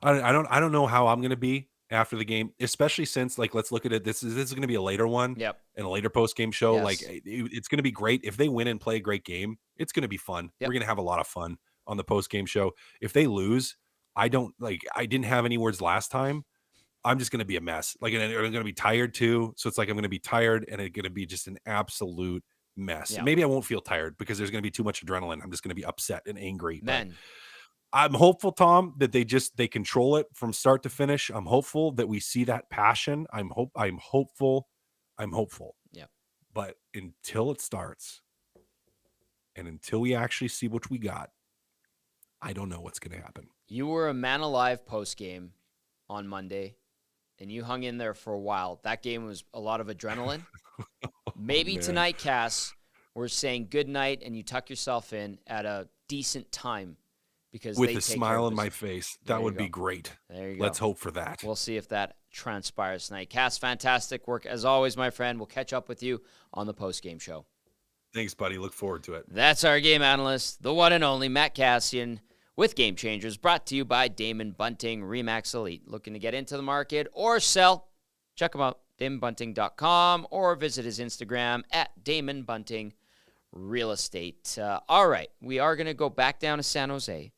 I don't know how I'm going to be after the game, especially since like, let's look at it. This is going to be a later one. Yep. And a later post game show. Yes. Like it's going to be great. If they win and play a great game, it's going to be fun. Yep. We're going to have a lot of fun on the post game show. If they lose, I didn't have any words last time. I'm just going to be a mess. Like, and I'm going to be tired too. So it's like, I'm going to be tired and it's going to be just an absolute mess. Yeah. Maybe I won't feel tired because there's going to be too much adrenaline. I'm just going to be upset and angry. Man. I'm hopeful, Tom, that they control it from start to finish. I'm hopeful that we see that passion. I'm hopeful. Yeah. But until it starts and until we actually see what we got, I don't know what's going to happen. You were a man alive post game on Monday, and you hung in there for a while. That game was a lot of adrenaline. Maybe tonight, Cass, we're saying good night, and you tuck yourself in at a decent time. Because with they a take smile care on of my business. face. There That you would go. be great. There you go. Let's hope for that. We'll see if that transpires tonight. Cass, fantastic work as always, my friend. We'll catch up with you on the post-game show. Thanks, buddy. Look forward to it. That's our game analyst, the one and only Matt Kassian, with Game Changers, brought to you by Damon Bunting Remax Elite. Looking to get into the market or sell? Check him out, DamonBunting.com, or visit his Instagram at Damon Bunting Real Estate. All right, we are going to go back down to San Jose.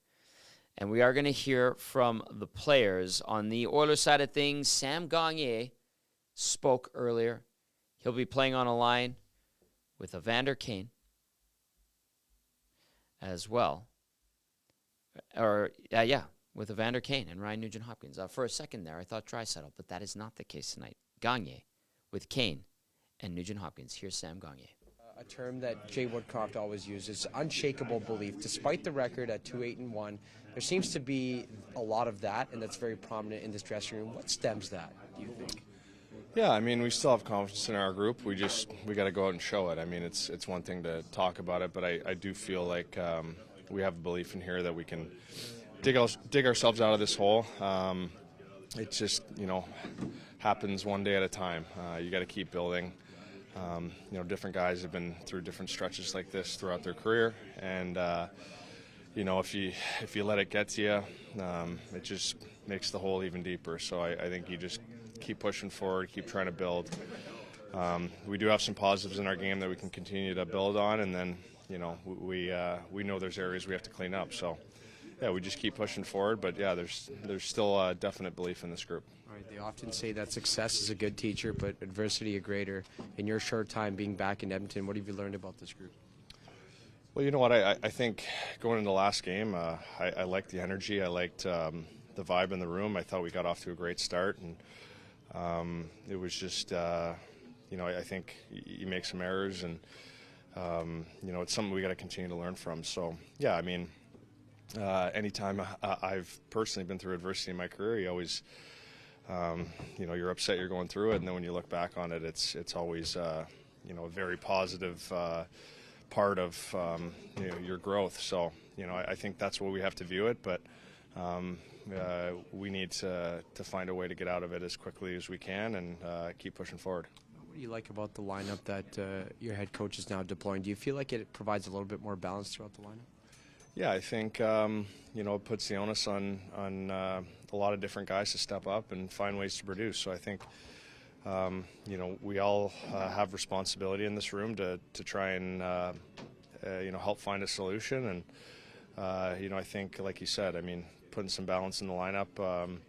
And we are going to hear from the players. On the Oilers side of things, Sam Gagner spoke earlier. He'll be playing on a line with Evander Kane as well. With Evander Kane and Ryan Nugent-Hopkins. For a second there, I thought Draisaitl, but that is not the case tonight. Gagner with Kane and Nugent-Hopkins. Here's Sam Gagner. A term that Jay Woodcroft always uses, unshakable belief. Despite the record at 2-8-1, there seems to be a lot of that, and that's very prominent in this dressing room. What stems that, do you think? Yeah, I mean, we still have confidence in our group. We got to go out and show it. I mean, it's one thing to talk about it, but I do feel like we have a belief in here that we can dig ourselves out of this hole. It just, happens one day at a time. You got to keep building. Different guys have been through different stretches like this throughout their career, and if you let it get to you, it just makes the hole even deeper. So I think you just keep pushing forward, keep trying to build, we do have some positives in our game that we can continue to build on, and then we know there's areas we have to clean up. So yeah, we just keep pushing forward. But yeah, there's still a definite belief in this group. Right, they often say that success is a good teacher, but adversity a greater. In your short time being back in Edmonton, what have you learned about this group? Well, you know what, I think going into the last game, I liked the energy. I liked the vibe in the room. I thought we got off to a great start, and it was just, I think you make some errors, and, it's something we got to continue to learn from. So, yeah, I mean, anytime I've personally been through adversity in my career, you always, you're upset you're going through it, and then when you look back on it, it's always, a very positive part of your growth. So I think that's what we have to view it, but we need to find a way to get out of it as quickly as we can and keep pushing forward. What do you like about the lineup that your head coach is now deploying? Do you feel like it provides a little bit more balance throughout the lineup? Yeah, I think it puts the onus on a lot of different guys to step up and find ways to produce. So I think we all have responsibility in this room to try and help find a solution. And I think, like you said, I mean, putting some balance in the lineup,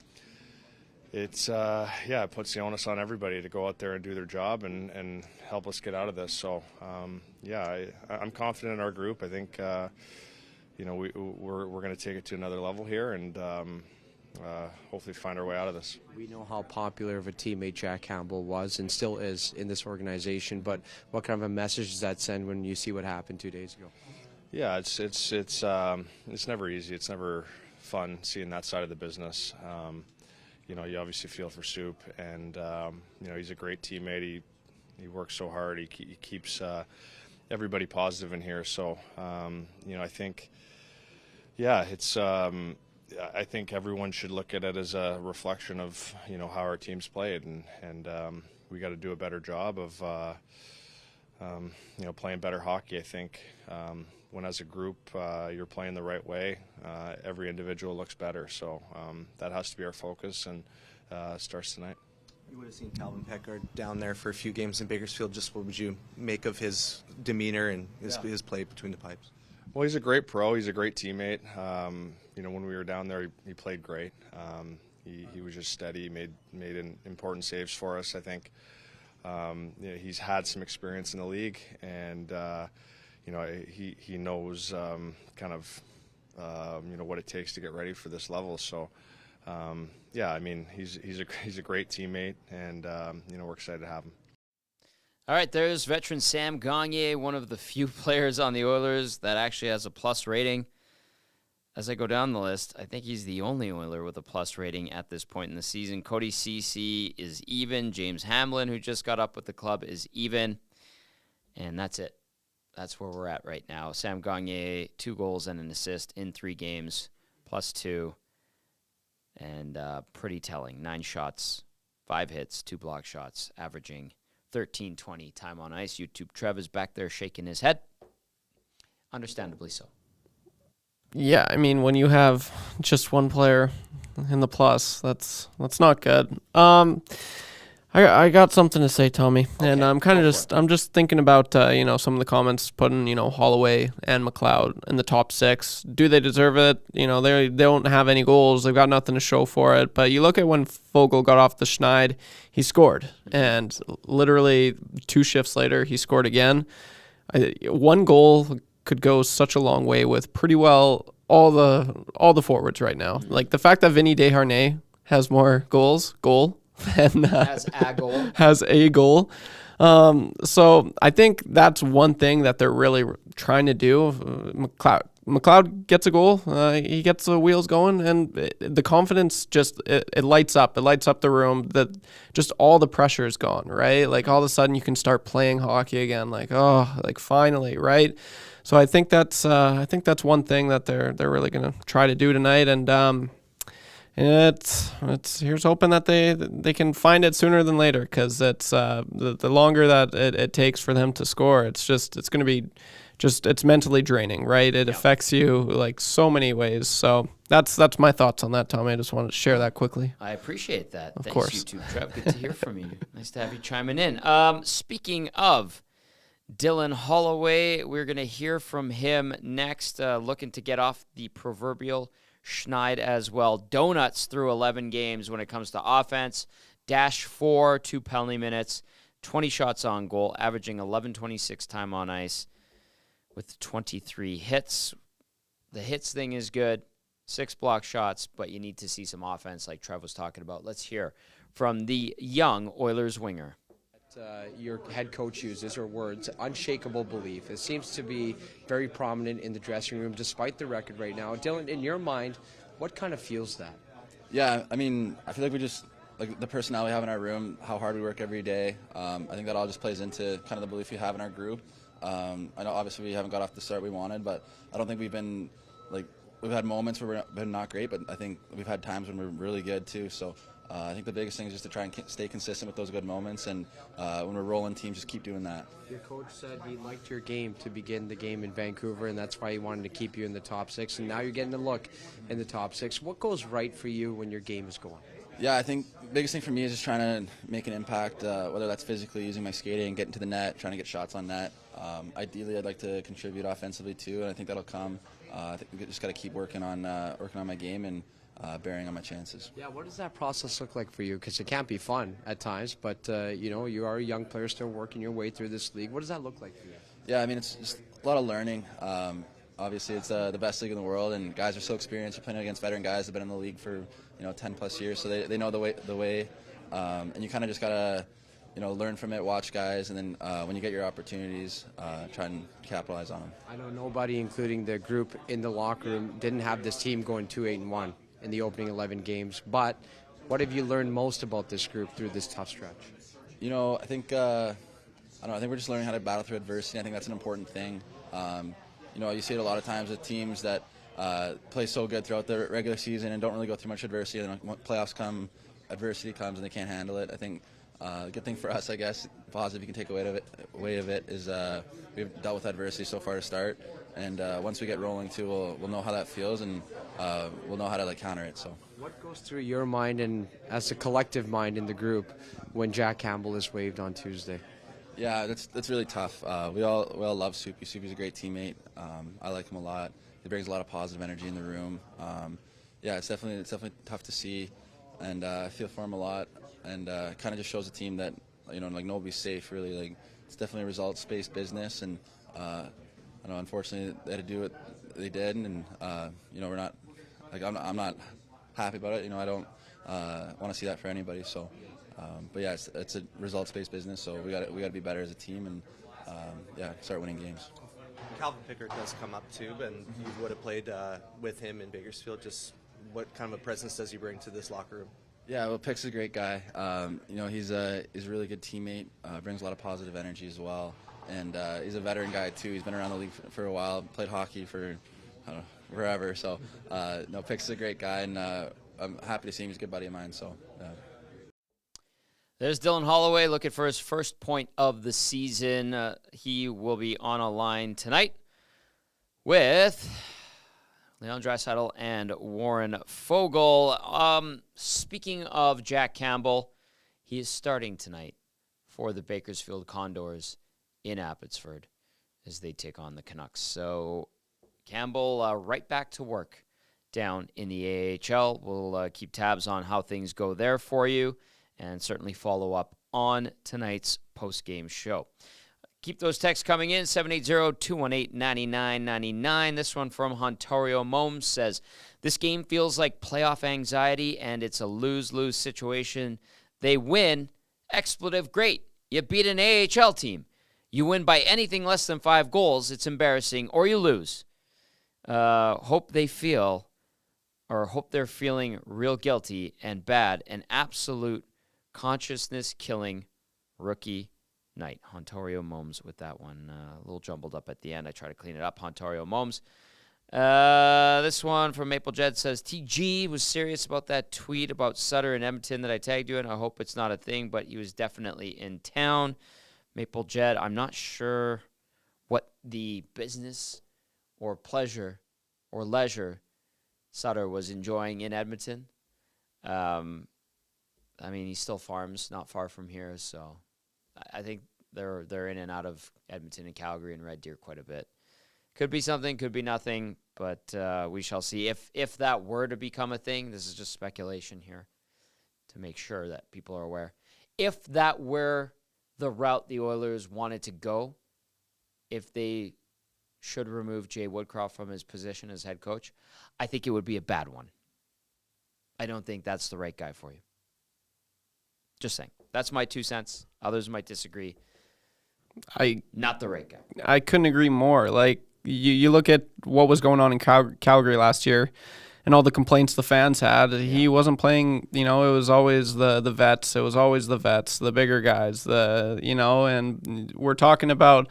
it puts the onus on everybody to go out there and do their job and help us get out of this. So I'm confident in our group. I think we're going to take it to another level here and hopefully find our way out of this. We know how popular of a teammate Jack Campbell was and still is in this organization, but what kind of a message does that send when you see what happened 2 days ago? Yeah, it's never easy. It's never fun seeing that side of the business. You obviously feel for Soup, and he's a great teammate. He works so hard. He keeps everybody positive in here. So I think, it's. I think everyone should look at it as a reflection of how our team's played, and we got to do a better job of playing better hockey. I think when as a group you're playing the right way, every individual looks better. So that has to be our focus, and starts tonight. You would have seen Calvin Peckard down there for a few games in Bakersfield. Just what would you make of his demeanor and his play between the pipes? Well, he's a great pro. He's a great teammate. When we were down there, he played great. He was just steady. Made important saves for us. I think he's had some experience in the league, and he knows kind of what it takes to get ready for this level. So he's a great teammate, and we're excited to have him. All right, there's veteran Sam Gagner, one of the few players on the Oilers that actually has a plus rating. As I go down the list, I think he's the only Oiler with a plus rating at this point in the season. Cody Ceci is even. James Hamlin, who just got up with the club, is even. And that's it. That's where we're at right now. Sam Gagner, 2 goals and an assist in 3 games, +2. And pretty telling. 9 shots, 5 hits, 2 block shots, averaging 13:20 time on ice. YouTube Trev is back there shaking his head. Understandably so. Yeah, I mean, when you have just one player in the plus, that's not good. I got something to say, Tommy, okay, and I'm just thinking about some of the comments putting Holloway and McLeod in the top 6. Do they deserve it? They don't have any goals. They've got nothing to show for it. But you look at when Foegele got off the schneid, he scored, and literally 2 shifts later, he scored again. 1 goal could go such a long way with pretty well all the forwards right now. Like the fact that Vinny Desharnais has more goal. And has a goal. So I think that's one thing that they're really trying to do. McLeod gets a goal. He gets the wheels going, and the confidence just it lights up. It lights up the room. That just all the pressure is gone, right? Like all of a sudden you can start playing hockey again. Like finally, right? So I think that's one thing that they're really gonna try to do tonight, and. It's here's hoping that they can find it sooner than later, because it's the longer that it takes for them to score, it's going to be just it's mentally draining, right? It affects you like so many ways. So that's my thoughts on that, Tommy. I just wanted to share that quickly. I appreciate that. Of Thanks, course. you too, Trev. Good to hear from you. Nice to have you chiming in. Speaking of Dylan Holloway, we're going to hear from him next, looking to get off the proverbial schneid as well. Donuts through 11 games when it comes to offense. -4, 2 penalty minutes, 20 shots on goal, averaging 11:26 time on ice with 23 hits. The hits thing is good. 6 block shots, but you need to see some offense like Trev was talking about. Let's hear from the young Oilers winger. Your head coach uses, or words, unshakable belief. It seems to be very prominent in the dressing room despite the record right now. Dylan, in your mind, what kind of fuels that? Yeah, I mean, I feel like we just, like the personnel we have in our room, how hard we work every day. I think that all just plays into kind of the belief we have in our group. I know obviously we haven't got off the start we wanted, but I don't think we've been, like, we've had moments where we've been not great, but I think we've had times when we're really good too. So I think the biggest thing is just to try and stay consistent with those good moments, and when we're rolling teams, just keep doing that. Your coach said he liked your game to begin the game in Vancouver, and that's why he wanted to keep you in the top 6, and now you're getting a look in the top 6. What goes right for you when your game is going? Yeah, I think the biggest thing for me is just trying to make an impact, whether that's physically using my skating, getting to the net, trying to get shots on net. Ideally, I'd like to contribute offensively too, and I think that'll come. I think we just got to keep working on my game and bearing on my chances. Yeah, what does that process look like for you? Because it can't be fun at times, but you are a young player still working your way through this league. What does that look like for you? Yeah, I mean, it's just a lot of learning. Obviously, it's the best league in the world, and guys are so experienced. You're playing against veteran guys that have been in the league for 10 plus years, so they know the way, and you kind of just gotta learn from it, watch guys, and then when you get your opportunities, try and capitalize on them. I know nobody, including the group in the locker room, didn't have this team going 2-8-1 in the opening 11 games, but what have you learned most about this group through this tough stretch? I think I think we're just learning how to battle through adversity. I think that's an important thing. You see it a lot of times with teams that play so good throughout the regular season and don't really go through much adversity, and then when playoffs come, adversity comes and they can't handle it. I think the good thing for us, I guess, positive you can take away of it is we've dealt with adversity so far to start, and once we get rolling too, we'll know how that feels, and we'll know how to counter it. So, what goes through your mind and as a collective mind in the group when Jack Campbell is waived on Tuesday? Yeah, that's really tough. We all love Soupy. Soupy's a great teammate. I like him a lot. He brings a lot of positive energy in the room. It's definitely tough to see, and I feel for him a lot. And kind of just shows a team that nobody's safe really. It's definitely a results-based business, and unfortunately they had to do what they did, and we're not I'm not happy about it. I don't want to see that for anybody. So. But yeah, it's a results-based business, so we got to be better as a team and start winning games. Calvin Pickard does come up too, and you would have played with him in Bakersfield. Just what kind of a presence does he bring to this locker room? Yeah, well, Pick's a great guy. He's a really good teammate. Brings a lot of positive energy as well, and he's a veteran guy too. He's been around the league for a while. Played hockey for forever. So Pick's a great guy, and I'm happy to see him. He's a good buddy of mine. So. There's Dylan Holloway looking for his first point of the season. He will be on a line tonight with Leon Draisaitl and Warren Foegele. Speaking of Jack Campbell, he is starting tonight for the Bakersfield Condors in Abbotsford as they take on the Canucks. So Campbell right back to work down in the AHL. We'll keep tabs on how things go there for you, and certainly follow up on tonight's post-game show. Keep those texts coming in, 780-218-9999. This one from Hontario Momes says, this game feels like playoff anxiety, and it's a lose-lose situation. They win, expletive, great. You beat an AHL team. You win by anything less than 5 goals, it's embarrassing, or you lose. Hope they're feeling real guilty and bad, an absolute consciousness-killing rookie night. Hontario Momes with that one. A little jumbled up at the end. I try to clean it up. Hontario Momes. This one from Maple Jed says, TG was serious about that tweet about Sutter and Edmonton that I tagged you in. I hope it's not a thing, but he was definitely in town. Maple Jed, I'm not sure what the business or pleasure or leisure Sutter was enjoying in Edmonton. I mean, he still farms not far from here, so I think they're in and out of Edmonton and Calgary and Red Deer quite a bit. Could be something, could be nothing, but we shall see. If that were to become a thing, this is just speculation here to make sure that people are aware. If that were the route the Oilers wanted to go, if they should remove Jay Woodcroft from his position as head coach, I think it would be a bad one. I don't think that's the right guy for you. Just saying. That's my 2 cents. Others might disagree. Not the right guy. I couldn't agree more. Like, you look at what was going on in Calgary last year and all the complaints the fans had. He wasn't playing, it was always the vets. It was always the vets, the bigger guys, and we're talking about,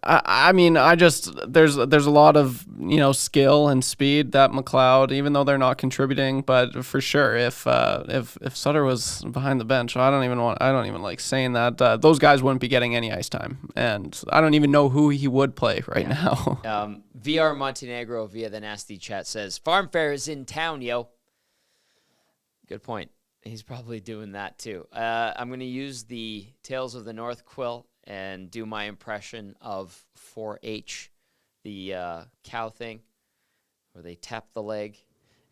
I mean, there's a lot of, skill and speed that McLeod, even though they're not contributing, but for sure, if Sutter was behind the bench, I don't even like saying that, those guys wouldn't be getting any ice time. And I don't even know who he would play right now. VR Montenegro via the nasty chat says, Farm Fair is in town, yo. Good point. He's probably doing that too. I'm going to use the Tales of the North quill and do my impression of 4-H, the cow thing, where they tap the leg.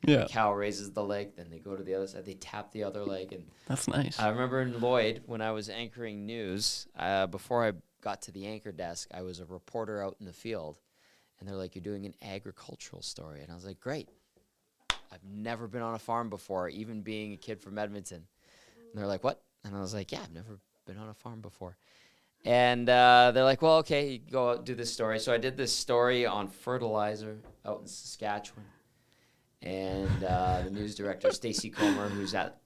Yeah. The cow raises the leg, then they go to the other side, they tap the other leg. And that's nice. I remember in Lloyd, when I was anchoring news, before I got to the anchor desk, I was a reporter out in the field, and they're like, you're doing an agricultural story. And I was like, great. I've never been on a farm before, even being a kid from Edmonton. And they're like, what? And I was like, yeah, I've never been on a farm before. And they're like, well, okay, you go out and do this story. So I did this story on fertilizer out in Saskatchewan. And the news director, Stacey Comer, who's at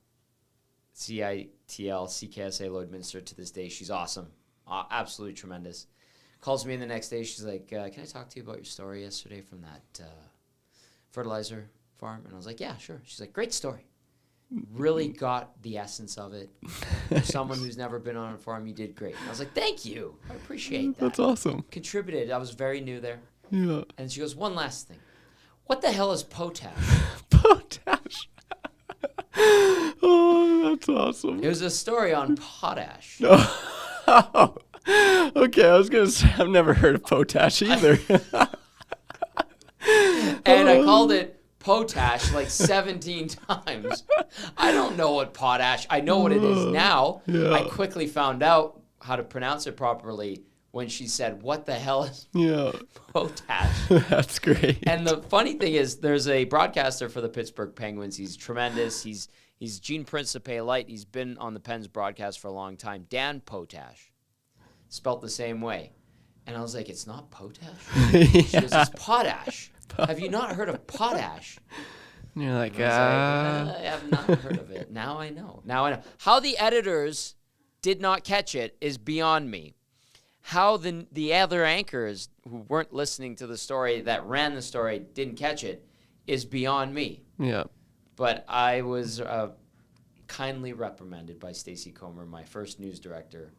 CITL, CKSA Lloydminster to this day, she's awesome. Absolutely tremendous. Calls me in the next day. She's like, can I talk to you about your story yesterday from that fertilizer farm? And I was like, yeah, sure. She's like, great story. Really got the essence of it. For someone who's never been on a farm, you did great. And I was like, thank you. I appreciate that. That's awesome. Contributed. I was very new there. Yeah. And she goes, one last thing. What the hell is potash? Potash. Oh, that's awesome. It was a story on potash. Oh. Okay, I was going to say, I've never heard of potash either. And I called it potash like 17 times. I don't know what potash. I know what it is now. Yeah. I quickly found out how to pronounce it properly when she said, what the hell is potash? That's great. And the funny thing is, there's a broadcaster for the Pittsburgh Penguins. He's tremendous. He's Gene Principe Light. He's been on the Pens broadcast for a long time. Dan Potash. Spelt the same way. And I was like, it's not potash? She goes, it's potash. Have you not heard of potash? And you're like, I have not heard of it. Now I know. How the editors did not catch it is beyond me. How the other anchors who weren't listening to the story, that ran the story, didn't catch it is beyond me. Yeah. But I was kindly reprimanded by Stacey Comer, my first news director,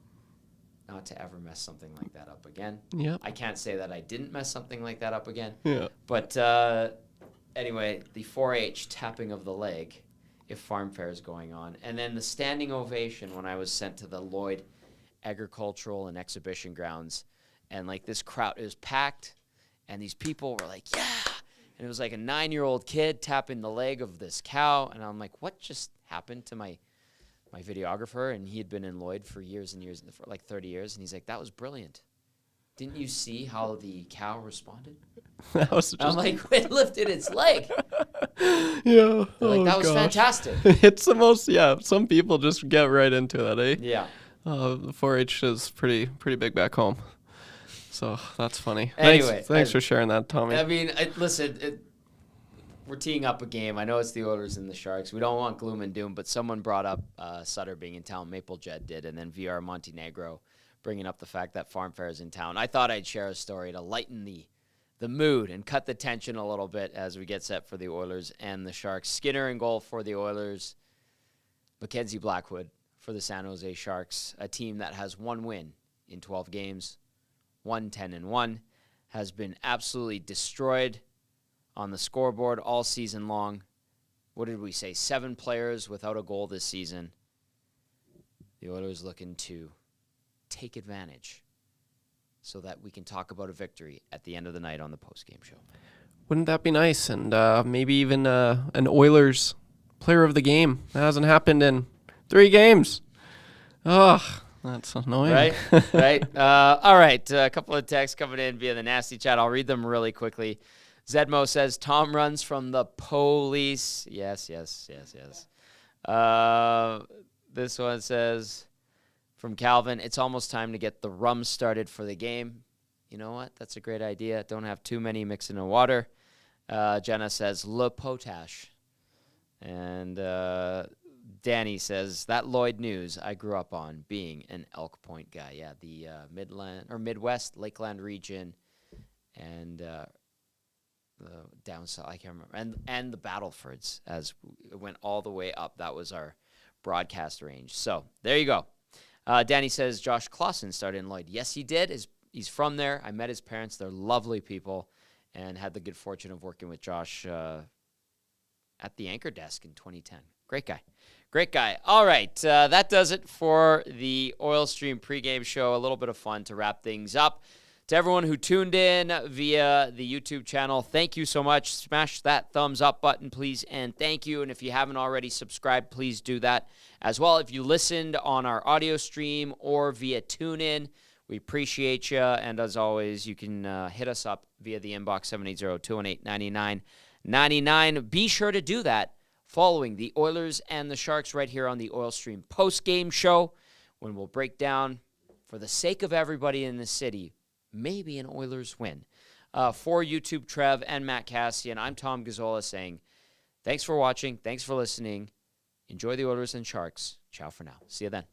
not to ever mess something like that up again. Yep. I can't say that I didn't mess something like that up again. Yeah. But anyway, the 4-H tapping of the leg, if Farm Fair is going on, and then the standing ovation when I was sent to the Lloyd Agricultural and Exhibition Grounds, and like this crowd, it was packed, and these people were like, yeah, and it was like a 9-year-old kid tapping the leg of this cow, and I'm like, what just happened to my videographer? And he had been in Lloyd for years and years, for like 30 years, and he's like, that was brilliant. Didn't you see how the cow responded? I'm like, it lifted its leg. Yeah. Like, that was fantastic. It's the most, some people just get right into that, eh? Yeah. The 4-H is pretty big back home. So that's funny. Anyway. Thanks for sharing that, Tommy. I mean, listen, we're teeing up a game. I know it's the Oilers and the Sharks. We don't want gloom and doom, but someone brought up Sutter being in town. Maple Jet did, and then VR Montenegro bringing up the fact that Farm Fair is in town. I thought I'd share a story to lighten the mood and cut the tension a little bit as we get set for the Oilers and the Sharks. Skinner in goal for the Oilers. Mackenzie Blackwood for the San Jose Sharks, a team that has one win in 12 games, 1-10-1, has been absolutely destroyed on the scoreboard all season long. What did we say? 7 players without a goal this season. The Oilers looking to take advantage so that we can talk about a victory at the end of the night on the postgame show. Wouldn't that be nice? And maybe even an Oilers player of the game. That hasn't happened in 3 games. Ugh, that's annoying. Right, right. All right, a couple of texts coming in via the nasty chat. I'll read them really quickly. Zedmo says, Tom runs from the police. Yes. This one says, from Calvin, it's almost time to get the rum started for the game. You know what? That's a great idea. Don't have too many mixing in water. Jenna says, Le Potash. And Danny says, that Lloyd News I grew up on, being an Elk Point guy. Yeah, the Midwest, Lakeland region, and down south, I can't remember, and the Battlefords, as it went all the way up. That was our broadcast range. So there you go. Danny says Josh Clausen started in Lloyd. Yes, he did. He's from there. I met his parents. They're lovely people, and had the good fortune of working with Josh at the anchor desk in 2010. Great guy. All right, that does it for the Oil Stream pregame show. A little bit of fun to wrap things up. To everyone who tuned in via the YouTube channel, thank you so much. Smash that thumbs up button, please, and thank you. And if you haven't already subscribed, please do that as well. If you listened on our audio stream or via TuneIn, we appreciate you. And as always, you can hit us up via the inbox, 780-218-9999. Be sure to do that following the Oilers and the Sharks right here on the Oil Stream post-game show, when we'll break down, for the sake of everybody in the city, maybe an Oilers win. For YouTube Trev and Matt Kassian, I'm Tom Gazzola saying thanks for watching. Thanks for listening. Enjoy the Oilers and Sharks. Ciao for now. See you then.